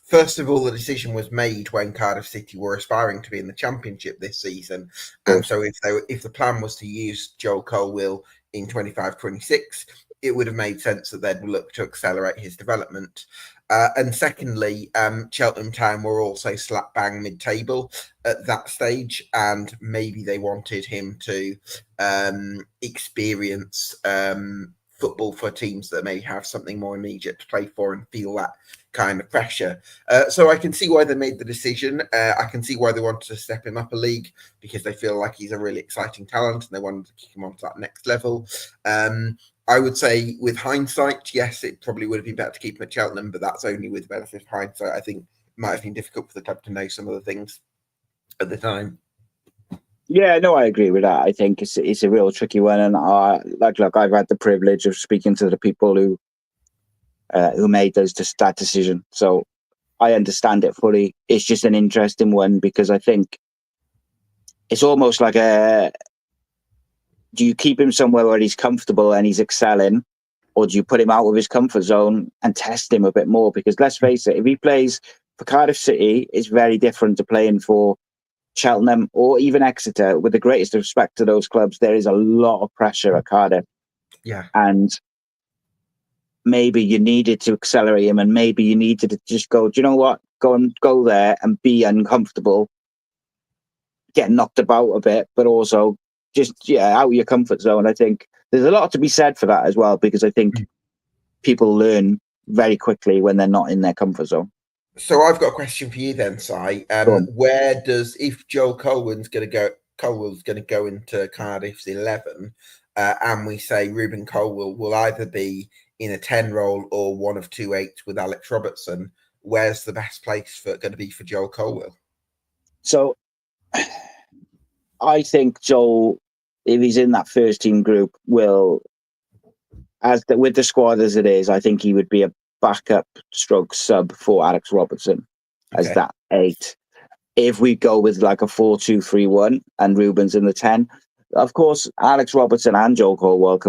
first of all, the decision was made when Cardiff City were aspiring to be in the Championship this season, and so if the plan was to use Joel Colwell in 25-26, it would have made sense that they'd look to accelerate his development. And secondly, Cheltenham Town were also slap bang mid-table at that stage, and maybe they wanted him to experience football for teams that may have something more immediate to play for and feel that kind of pressure. So I can see why they made the decision. I can see why they wanted to step him up a league, because they feel like he's a really exciting talent and they wanted to kick him on to that next level. I would say with hindsight, yes, it probably would have been better to keep him at Cheltenham, but that's only with the benefit of hindsight. I think it might have been difficult for the club to know some of the things at the time. Yeah, no, I agree with that. I think it's a real tricky one, and look, I've had the privilege of speaking to the people who made that decision, so I understand it fully. It's just an interesting one because I think it's almost like do you keep him somewhere where he's comfortable and he's excelling, or do you put him out of his comfort zone and test him a bit more? Because let's face it, if he plays for Cardiff City, it's very different to playing for Cheltenham or even Exeter. With the greatest respect to those clubs, there is a lot of pressure at Cardiff. Yeah. And maybe you needed to accelerate him, and maybe you needed to just go, do you know what? Go there and be uncomfortable, get knocked about a bit, but also just out of your comfort zone. I think there's a lot to be said for that as well, because I think people learn very quickly when they're not in their comfort zone. So I've got a question for you then, Si. Where does, if Joel Colwell's going to go into Cardiff's 11, and we say Ruben Colwell will either be in a 10 role or one of 2 8s with Alex Robertson, where's the best place going to be for Joel Colwell? So I think Joel, if he's in that first team group, with the squad as it is, I think he would be a backup stroke sub for Alex Robertson as that 8. If we go with like a 4-2-3-1 and Ruben's in the 10, of course, Alex Robertson and Joel Colwell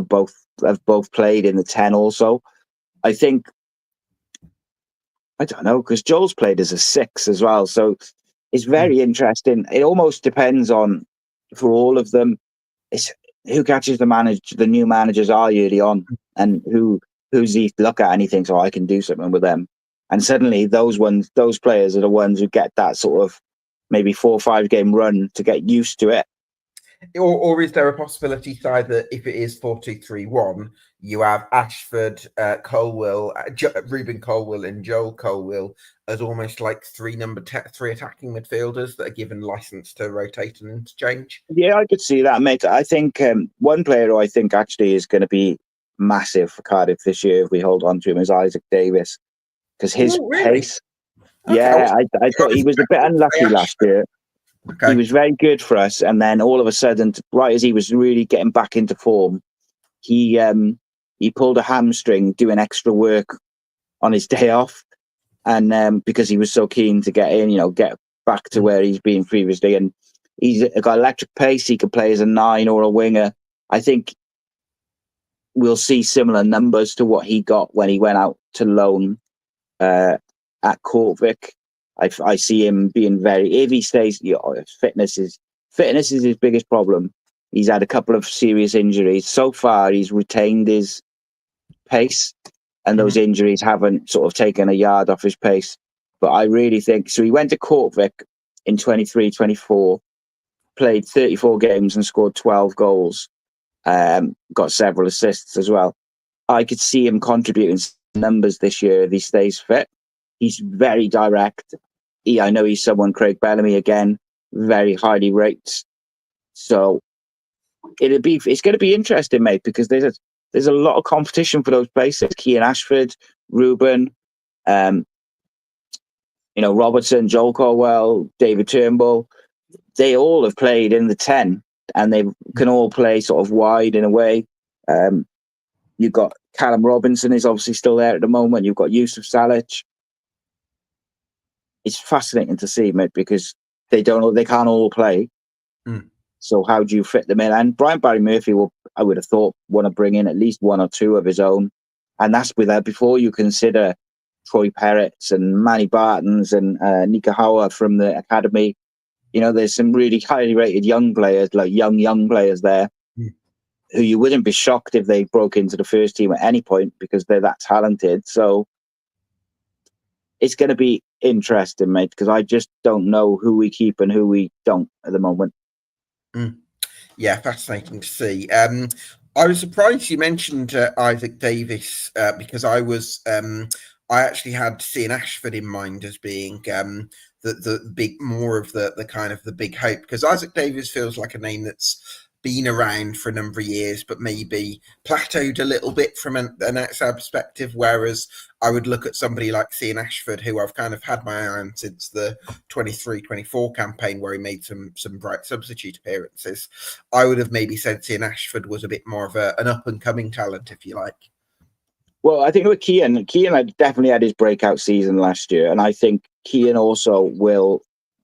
have both played in the 10 also. I think, I don't know, because Joel's played as a 6 as well. So it's very interesting. It almost depends on, for all of them, who catches the new manager's eye early on, and who's he look at and he thinks, oh, I can do something with them. And suddenly those players are the ones who get that sort of maybe 4 or 5 game run to get used to it. Or is there a possibility, side that if it is 4-2-3-1, you have Ashford, Colwill, Ruben Colwill, and Joel Colwill as almost like three attacking midfielders that are given license to rotate and interchange? Yeah, I could see that, mate. I think one player who I think actually is going to be massive for Cardiff this year if we hold on to him is Isaac Davis, because his Really? pace. Okay, Yeah, I thought he was a bit unlucky last year. Okay. He was very good for us, and then all of a sudden, right as he was really getting back into form, he pulled a hamstring doing extra work on his day off, and because he was so keen to get in, get back to where he's been previously, and he's got electric pace. He could play as a 9 or a winger. I think we'll see similar numbers to what he got when he went out to loan at Corvick. I see him being if he stays, fitness is his biggest problem. He's had a couple of serious injuries. So far, he's retained his pace, and those injuries haven't sort of taken a yard off his pace. But I really think, so he went to Corvick in 23-24, played 34 games and scored 12 goals, got several assists as well. I could see him contributing numbers this year if he stays fit. He's very direct. I know he's someone Craig Bellamy again very highly rates. So it's going to be interesting, mate, because there's a lot of competition for those places. Kean Ashford, Ruben, Robertson, Joel Colwell, David Turnbull. They all have played in the 10, and they can all play sort of wide in a way. You've got Callum Robinson is obviously still there at the moment. You've got Yusuf Salic. It's fascinating to see, mate, because they can't all play. So how do you fit them in? And Brian Barry Murphy will, I would have thought, want to bring in at least 1 or 2 of his own, and that's before you consider Troy Perrotts and Manny Bartons and Nika Hauer from the academy. There's some really highly rated young players, like young players there, who you wouldn't be shocked if they broke into the first team at any point because they're that talented. So it's going to be interesting, mate, because I just don't know who we keep and who we don't at the moment. Yeah, fascinating to see. I was surprised you mentioned Isaac Davis because I actually had Cian Ashford in mind as being the big, more of the kind of the big hope, because Isaac Davis feels like a name that's been around for a number of years, but maybe plateaued a little bit from an outside perspective. Whereas I would look at somebody like Cian Ashford, who I've kind of had my eye on since the 23-24 campaign, where he made some bright substitute appearances. I would have maybe said Cian Ashford was a bit more of an up and coming talent, if you like. Well, I think with Cian had definitely had his breakout season last year, and I think Cian also will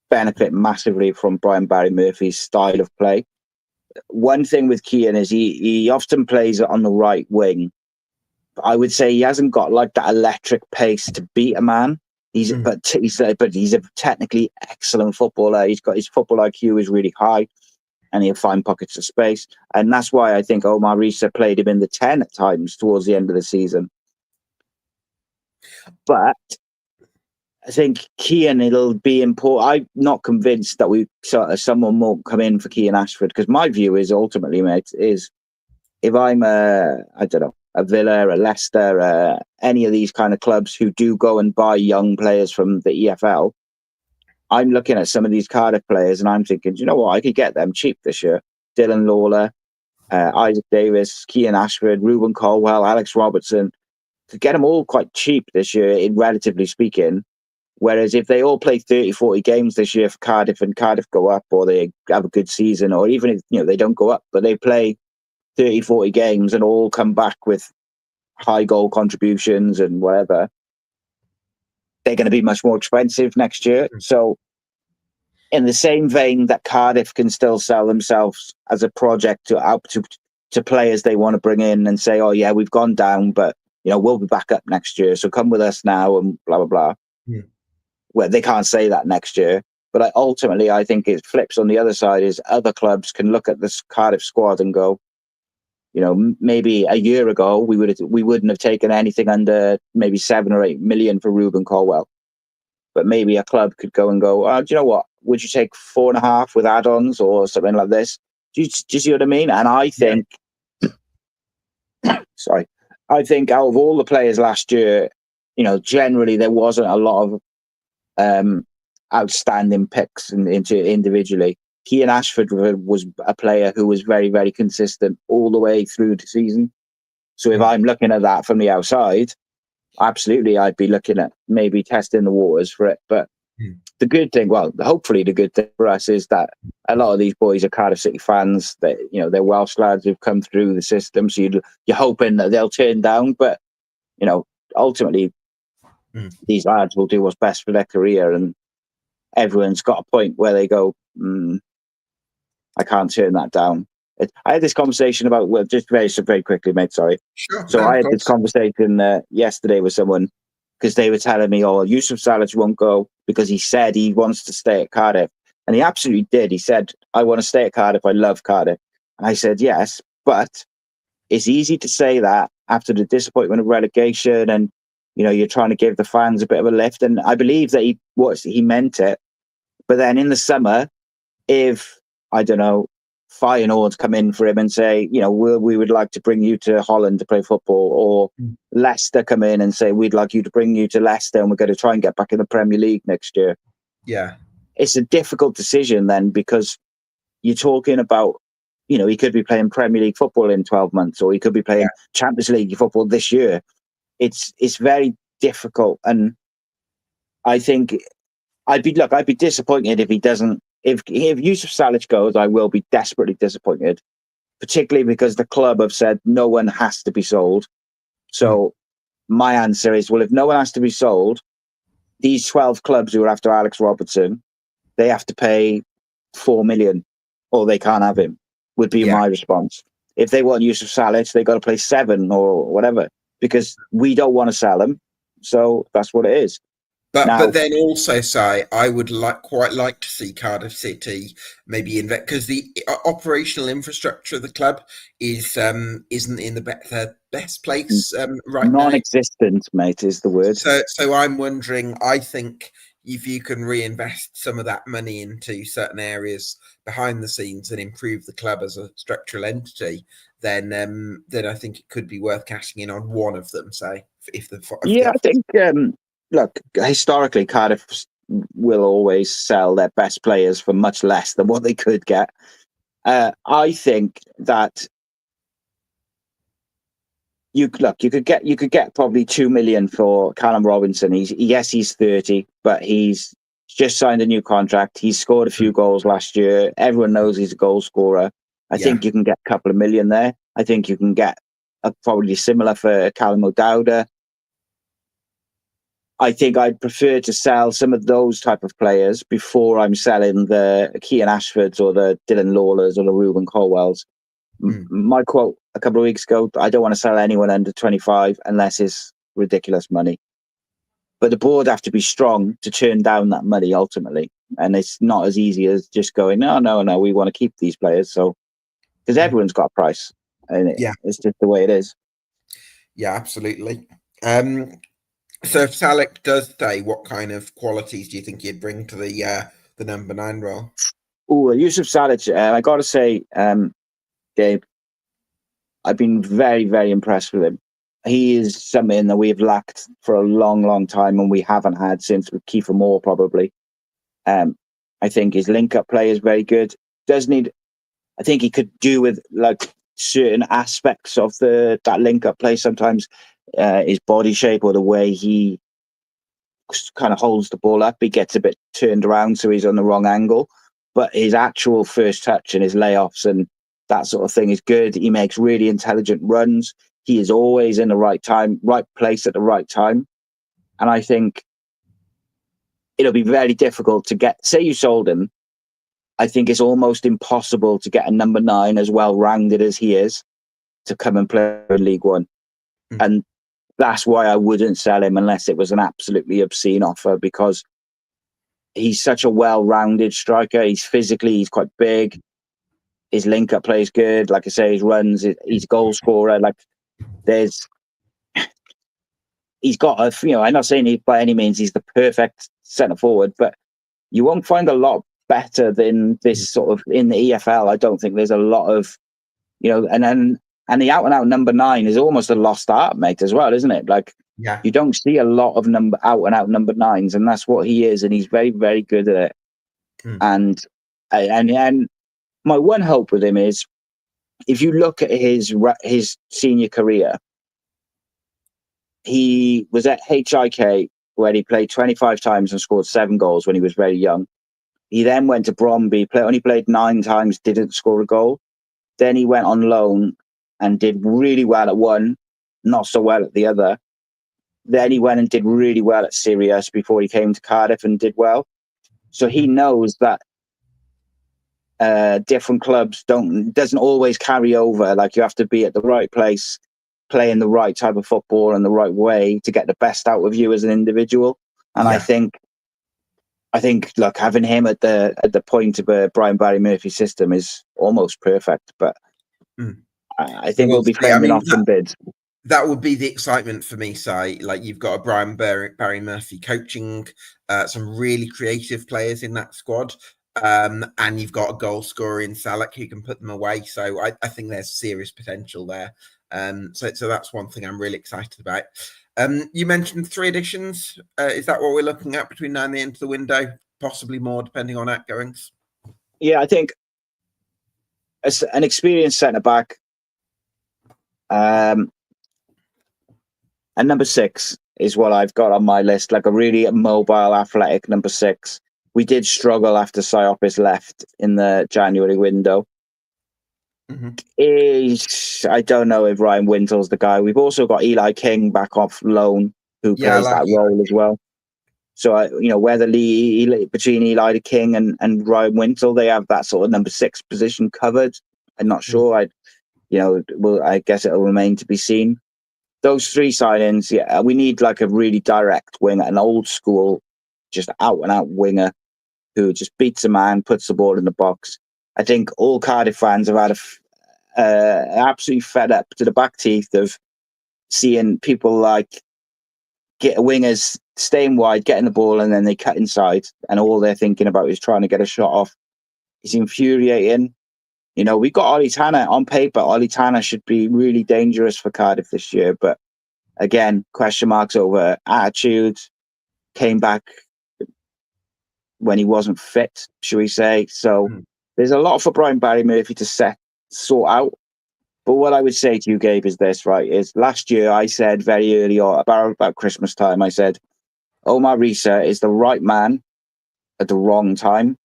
benefit massively from Brian Barry Murphy's style of play. One thing with Cian is he often plays on the right wing. I would say he hasn't got like that electric pace to beat a man. But he's a technically excellent footballer. His football IQ is really high, and he'll find pockets of space. And that's why I think Omar Risa played him in the 10 at times towards the end of the season. But I think Cian, it'll be important. I'm not convinced that someone won't come in for Cian Ashford, because my view is ultimately, mate, is if I'm a Villa, a Leicester, any of these kind of clubs who do go and buy young players from the EFL, I'm looking at some of these Cardiff players and I'm thinking, do you know what? I could get them cheap this year. Dylan Lawler, Isaac Davis, Cian Ashford, Ruben Colwell, Alex Robertson. Could get them all quite cheap this year, in relatively speaking. Whereas if they all play 30, 40 games this year for Cardiff, and Cardiff go up, or they have a good season, or even if they don't go up, but they play 30, 40 games and all come back with high goal contributions and whatever, they're going to be much more expensive next year. So in the same vein that Cardiff can still sell themselves as a project to players they want to bring in and say, oh yeah, we've gone down, but we'll be back up next year, so come with us now and blah blah blah. Well, they can't say that next year, but ultimately I think it flips on the other side, is other clubs can look at this Cardiff squad and go, maybe a year ago we wouldn't have taken anything under maybe 7 or 8 million for Ruben Colwell. But maybe a club could go and go, do you know what? Would you take 4.5 with add-ons or something like this? Do you see what I mean? And I think, sorry, I think out of all the players last year, generally there wasn't a lot of outstanding picks into individually. Kean Ashford was a player who was very, very consistent all the way through the season. So if I'm looking at that from the outside, absolutely, I'd be looking at maybe testing the waters for it. But the good thing, hopefully the good thing for us is that a lot of these boys are Cardiff City fans. That they're Welsh lads who've come through the system. So you're hoping that they'll turn down. But ultimately, these lads will do what's best for their career, and everyone's got a point where they go, I can't turn that down. I had this conversation about, just very quickly, mate, sorry. Sure. So I had this conversation yesterday with someone, because they were telling me, Yusuf Salic won't go because he said he wants to stay at Cardiff. And he absolutely did. He said, I want to stay at Cardiff. I love Cardiff. And I said, yes, but it's easy to say that after the disappointment of relegation, and, you're trying to give the fans a bit of a lift. And I believe that he meant it. But then in the summer, if, I don't know, Feyenoord come in for him and say, we would like to bring you to Holland to play football, or Leicester come in and say, we'd like to bring you to Leicester and we're going to try and get back in the Premier League next year. Yeah. It's a difficult decision then, because you're talking about, he could be playing Premier League football in 12 months, or he could be playing Champions League football this year. It's very difficult. And I think I'd be disappointed if he doesn't. If Yusuf Salic goes, I will be desperately disappointed, particularly because the club have said no one has to be sold. So my answer is, if no one has to be sold, these 12 clubs who are after Alex Robertson, they have to pay 4 million, or they can't have him, would be my response. If they want Yusuf Salic, they got to pay 7 or whatever, because we don't want to sell him. So that's what it is. But then also, say, I would quite like to see Cardiff City maybe invest, because the operational infrastructure of the club isn't in the best place right now. Non-existent, mate, is the word. So I'm wondering. I think if you can reinvest some of that money into certain areas behind the scenes and improve the club as a structural entity, then I think it could be worth cashing in on one of them. Say, I think. Look, historically, Cardiff will always sell their best players for much less than what they could get. I think that you could get probably 2 million for Callum Robinson. He's 30, but he's just signed a new contract. He's scored a few goals last year. Everyone knows he's a goal scorer. I think you can get a couple of million there. I think you can get probably similar for Callum O'Dowda. I think I'd prefer to sell some of those type of players before I'm selling the Kean Ashfords or the Dylan Lawlers or the Ruben Colwells. My quote a couple of weeks ago, I don't want to sell anyone under 25 unless it's ridiculous money. But the board have to be strong to turn down that money ultimately. And it's not as easy as just going, no, we want to keep these players. So, because everyone's got a price. And it's just the way it is. Yeah, absolutely. So if Salic does stay, what kind of qualities do you think he'd bring to the number 9 role? Yusuf Salic, I got to say, Gabe, I've been very, very impressed with him. He is something that we've lacked for a long, long time, and we haven't had since with Kiefer Moore, probably. I think his link-up play is very good. I think he could do with certain aspects of that link-up play. Sometimes his body shape or the way he kind of holds the ball up, he gets a bit turned around, so he's on the wrong angle. But his actual first touch and his layoffs and that sort of thing is good. He makes really intelligent runs. He is always in the right place at the right time. And I think it'll be very difficult to get, say you sold him, I think it's almost impossible to get a number 9 as well-rounded as he is to come and play in League One. And that's why I wouldn't sell him unless it was an absolutely obscene offer, because he's such a well-rounded striker. He's quite big. his link-up play is good. Like I say, his runs, he's a goal scorer. Like, he's got I'm not saying by any means he's the perfect centre forward, but you won't find a lot better than this sort of in the EFL. I don't think there's a lot of, and the out and out number 9 is almost a lost art, mate, as well, isn't it? Like, you don't see a lot of out and out number 9s, and that's what he is, and he's very, very good at it. And my one hope with him is, if you look at his senior career, he was at HIK, where he played 25 times and scored 7 goals when he was very young. He then went to Bromby, only played 9 times, didn't score a goal. Then he went on loan and did really well at one, not so well at the other. Then he went and did really well at Sirius before he came to Cardiff and did well. So he knows that different clubs doesn't always carry over. Like, you have to be at the right place, playing the right type of football and the right way to get the best out of you as an individual. And I think, look, having him at the point of a Brian Barry Murphy system is almost perfect. But I think we'll be fending off some bids. That would be the excitement for me, Si. Like, you've got a Brian Barry Murphy coaching some really creative players in that squad. And you've got a goal scorer in Salak who can put them away. So I think there's serious potential there. So that's one thing I'm really excited about. You mentioned 3 additions. Is that what we're looking at between now and the end of the window? Possibly more, depending on outgoings. Yeah, I think as an experienced centre back, and number 6 is what I've got on my list, like a really mobile, athletic number 6. We did struggle after Siopis left in the January window. I don't know if Ryan Wintel's the guy. We've also got Eli King back off loan, who plays that role as well. So, whether between Eli King and Ryan Wintel, they have that sort of number 6 position covered. I'm not sure. I guess it'll remain to be seen. Those 3 signings, we need like a really direct winger, an old school, just out and out winger who just beats a man, puts the ball in the box. I think all Cardiff fans have had absolutely fed up to the back teeth of seeing people like wingers staying wide, getting the ball, and then they cut inside, and all they're thinking about is trying to get a shot off. It's infuriating. We got Ollie Tanner on paper. Ollie Tanner should be really dangerous for Cardiff this year, but again, question marks over attitude. Came back when he wasn't fit, should we say. So there's a lot for Brian Barry Murphy to sort out. But what I would say to you, Gabe, is this, right? Is last year I said very early on, about Christmas time, I said, Omar Risa is the right man at the wrong time.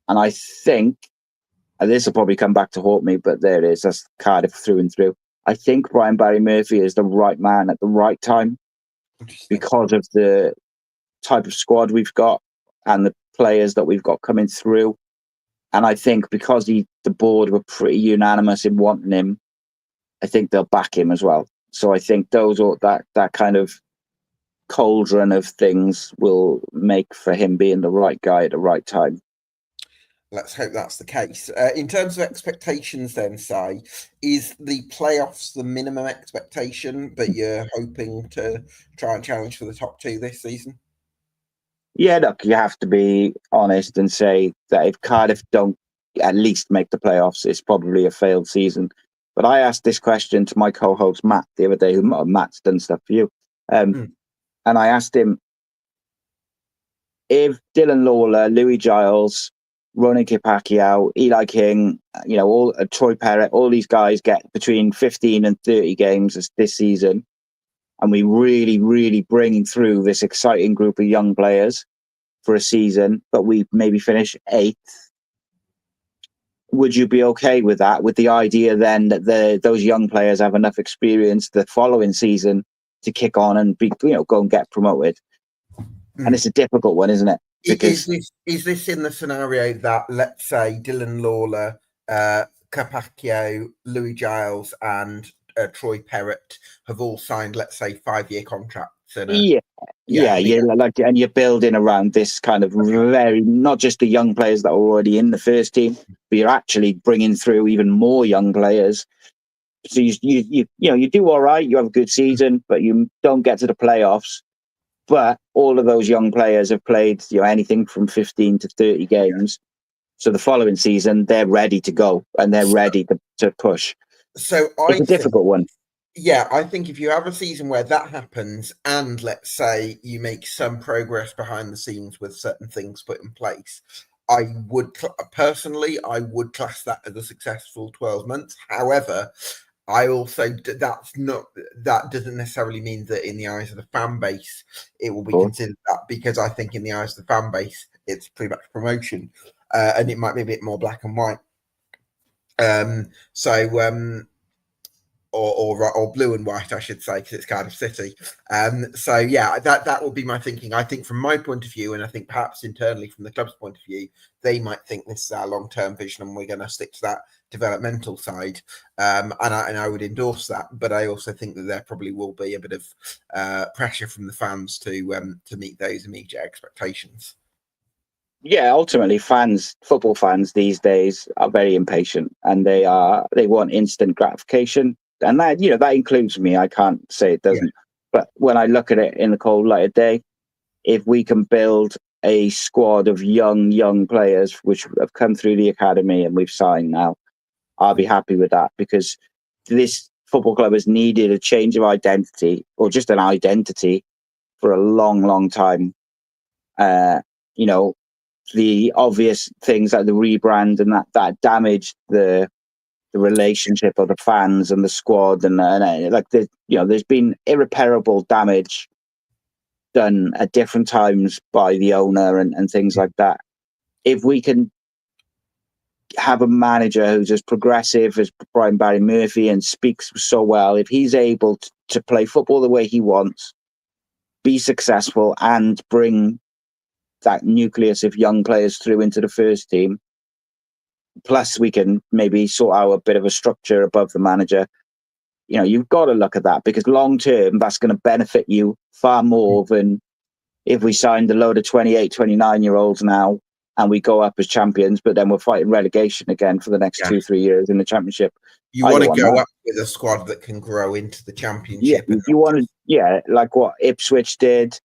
And I think, and this will probably come back to haunt me, but there it is. That's Cardiff through and through. I think Brian Barry Murphy is the right man at the right time because of the type of squad we've got and the players that we've got coming through. And I think because the board were pretty unanimous in wanting him, I think they'll back him as well. So I think that kind of cauldron of things will make for him being the right guy at the right time. Let's hope that's the case. In terms of expectations then, Si, is the playoffs the minimum expectation, but you're hoping to try and challenge for the top 2 this season? Yeah, look, you have to be honest and say that if Cardiff don't at least make the playoffs, it's probably a failed season. But I asked this question to my co-host Matt the other day, who Matt's done stuff for you. And I asked him, if Dylan Lawler, Louis Giles, Ronnie Kipacquiao, Eli King, all Troy Perrott, all these guys get between 15 and 30 games this season, and we really, really bring through this exciting group of young players for a season, but we maybe finish 8th, would you be okay with that? With the idea then that those young players have enough experience the following season to kick on and go and get promoted? And it's a difficult one, isn't it? Because is this in the scenario that, let's say, Dylan Lawler, Capaccio, Louis Giles, and Troy Perrott have all signed, let's say, 5-year contracts, and you're like, and you're building around this kind of very, not just the young players that are already in the first team, but you're actually bringing through even more young players. So you do all right, you have a good season, but you don't get to the playoffs. But all of those young players have played, anything from 15 to 30 games. So the following season, they're ready to go and they're ready to push. So it's a difficult one. Yeah, I think if you have a season where that happens, and let's say you make some progress behind the scenes with certain things put in place, I would personally, I would class that as a successful 12 months. However, I also that doesn't necessarily mean that in the eyes of the fan base it will be considered that, because I think in the eyes of the fan base it's pretty much promotion, and it might be a bit more black and white. Or blue and white, I should say, because it's Cardiff City. So yeah, that would be my thinking. I think from my point of view, and I think perhaps internally from the club's point of view, they might think this is our long-term vision and we're going to stick to that developmental side. And I would endorse that, but I also think that there probably will be a bit of pressure from the fans to meet those immediate expectations. Yeah, ultimately, football fans these days are very impatient, and they want instant gratification, and that includes me. I can't say it doesn't, but when I look at it in the cold light of day, if we can build a squad of young players which have come through the academy and we've signed now, I'll be happy with that, because this football club has needed a change of identity, or just an identity, for a long time. The obvious things like the rebrand and that damaged the relationship of the fans and the squad, and like there's been irreparable damage done at different times by the owner and things like that. If we can have a manager who's as progressive as Brian Barry Murphy and speaks so well, if he's able to play football the way he wants, be successful, and bring that nucleus of young players through into the first team, plus we can maybe sort out a bit of a structure above the manager, you've got to look at that, because long term that's going to benefit you far more than if we signed a load of 28, 29-year-olds now and we go up as champions, but then we're fighting relegation again for the next 2-3 years in the championship. You want to go up with a squad that can grow into the championship. Yeah, you want to, like what Ipswich did,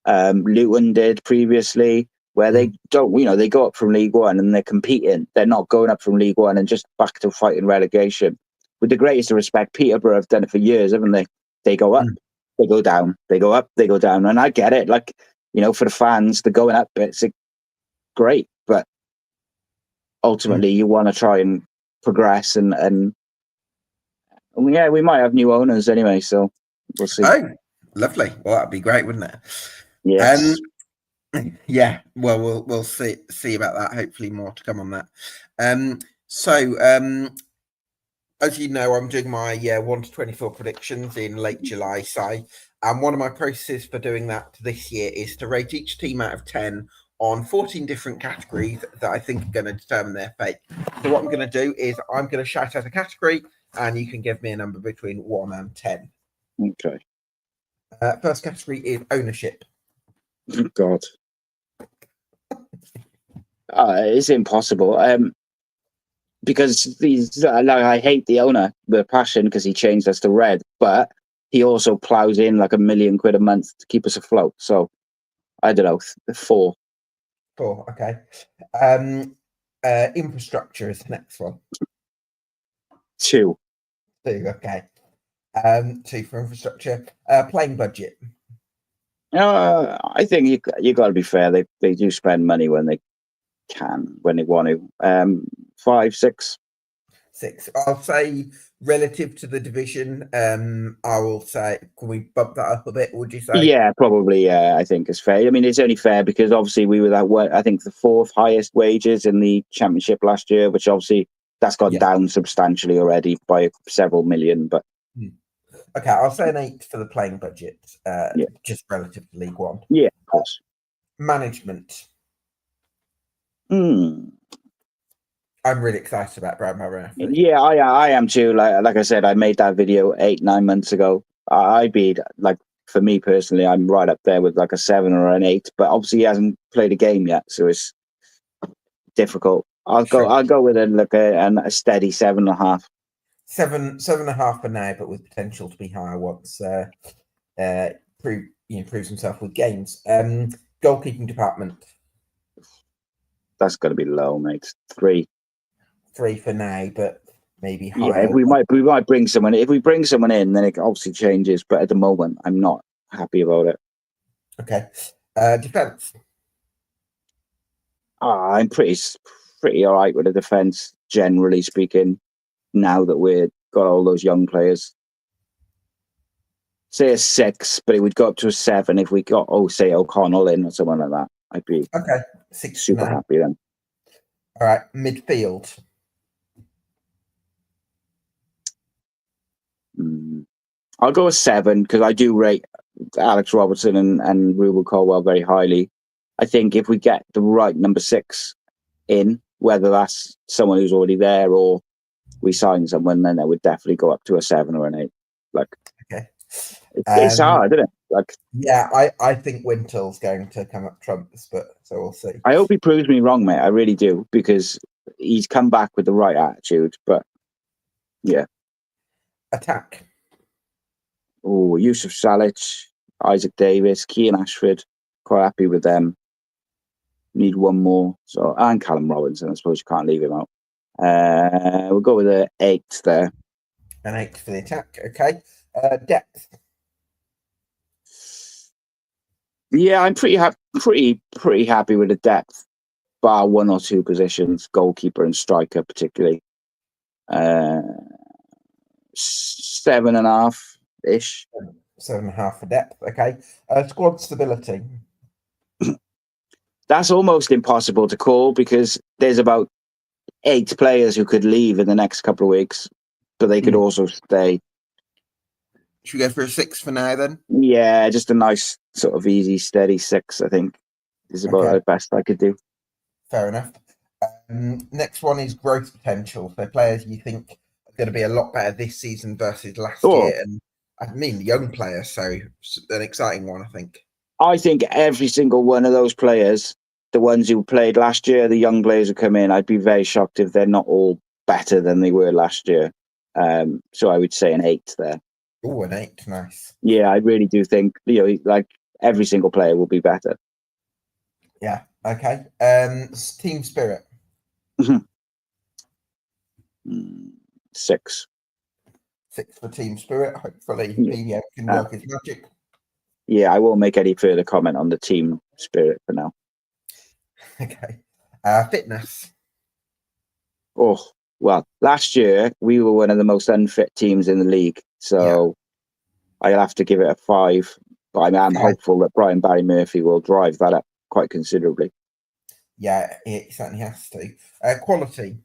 Luton did previously, where they don't, they go up from League One and they're competing. They're not going up from League One and just back to fighting relegation. With the greatest respect, Peterborough have done it for years, haven't they? They go up, they go down, they go up, they go down. And I get it. Like, for the fans, the going up bit's great. But ultimately, you want to try and progress. And yeah, we might have new owners anyway, so we'll see. Oh, lovely. Well, that'd be great, wouldn't it? Yes. Yeah. Well, we'll see about that. Hopefully, more to come on that. As you know, I'm doing my 1 to 24 predictions in late July, and one of my processes for doing that this year is to rate each team out of 10 on 14 different categories that I think are going to determine their fate. So what I'm going to do is I'm going to shout out a category, and you can give me a number between 1 and 10. Okay. First category is ownership. God. It's impossible. Because I hate the owner with passion, because he changed us to red, but he also plows in like £1 million a month to keep us afloat. So I don't know, 4. 4, okay. Infrastructure is the next one. 2. 2, okay. 2 for infrastructure. Playing budget. I think you got to be fair. They do spend money when they can, when they want to. 5, 6. 6. I'll say relative to the division. I will say, can we bump that up a bit? Would you say? Yeah, probably. Yeah, I think it's fair. I mean, it's only fair because obviously we were I think the 4th highest wages in the championship last year, which obviously that's gone down substantially already by several million. But okay, I'll say an 8 for the playing budget, just relative to League One. Yeah, of course. Management. I'm really excited about Brian Barry. Yeah, I am too. Like I said, I made that video 8-9 months ago. I'd be like for me personally, I'm right up there with like a 7 or an 8. But obviously, he hasn't played a game yet, so it's difficult. I'll go with a steady 7.5. 7.5 for now, but with potential to be higher once proves himself with games. Goalkeeping department. That's going to be low, mate. 3. 3 for now, but maybe Yeah, higher. we might bring someone. If we bring someone in, then it obviously changes. But at the moment, I'm not happy about it. Okay. Defense. I'm pretty all right with the defense, generally speaking. Now that we've got all those young players, say a 6, but it would go up to a 7 if we got, say O'Connell in or someone like that. I'd be 6 super happy then. All right, midfield. I'll go a 7 because I do rate Alex Robertson and Ruben Colwell very highly. I think if we get the right number 6 in, whether that's someone who's already there or we sign someone, then it would definitely go up to a 7 or an 8. Okay. It's hard, isn't it? Yeah, I think Wintel's going to come up trumps, but so we'll see. I hope he proves me wrong, mate. I really do, because he's come back with the right attitude. But yeah. Attack. Oh, Yusuf Salic, Isaac Davis, Kean Ashford. Quite happy with them. Need one more. And Callum Robinson. I suppose you can't leave him out. We'll go with an 8 there. An 8 for the attack. Okay. Depth. Yeah, I'm pretty happy with the depth, bar 1 or 2 positions, goalkeeper and striker particularly. 7.5 ish. 7.5 for depth. Okay. Squad stability. That's almost impossible to call because there's about 8 players who could leave in the next couple of weeks, but they could also stay. Should we go for a 6 for now then? Yeah, just a nice sort of easy, steady 6, I think, is about the best I could do. Fair enough. Next one is growth potential. So players you think are going to be a lot better this season versus last year. And I mean, young players, so an exciting one, I think. I think every single one of those players, the ones who played last year, the young players who come in, I'd be very shocked if they're not all better than they were last year. So I would say an 8 there. Oh, an 8, nice. Yeah, I really do think like every single player will be better. Yeah. Okay. Team spirit. 6. 6 for team spirit. Hopefully, BBM can work his magic. Yeah, I won't make any further comment on the team spirit for now. Okay. Fitness. Oh, well, last year we were one of the most unfit teams in the league, so I'll have to give it a 5. But I'm hopeful that Brian Barry Murphy will drive that up quite considerably. Yeah, it certainly has to. Quality.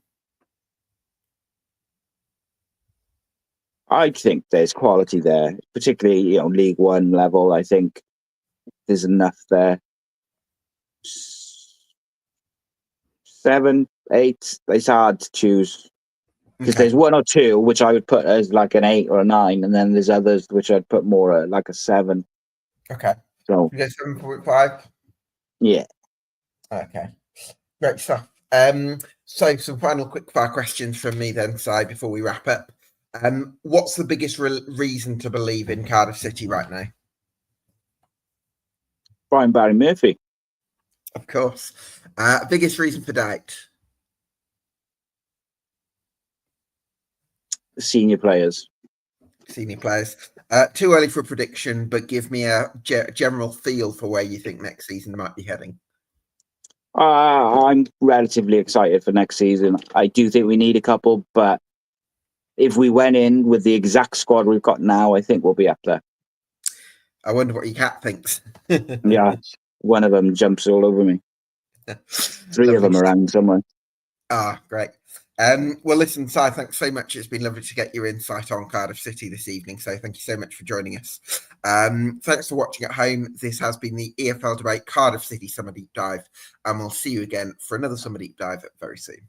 I think there's quality there, particularly League One level. I think there's enough there. 7, 8. It's hard to choose because there's 1 or 2 which I would put as like an 8 or a 9, and then there's others which I'd put more like a 7. Okay. So 7.5. Yeah. Okay. Great stuff. So some final quick fire questions from me then, Si, before we wrap up. What's the biggest reason to believe in Cardiff City right now? Brian Barry Murphy. Of course. Biggest reason for doubt? Senior players. Senior players. Too early for a prediction, but give me a general feel for where you think next season might be heading. I'm relatively excited for next season. I do think we need a couple, but if we went in with the exact squad we've got now, I think we'll be up there. I wonder what your cat thinks. Yeah, one of them jumps all over me. 3 of them around somewhere. Great. Well, listen, Si, thanks so much. It's been lovely to get your insight on Cardiff City this evening. So thank you so much for joining us. Thanks for watching at home. This has been the EFL Debate Cardiff City Summer Deep Dive, and we'll see you again for another Summer Deep Dive very soon.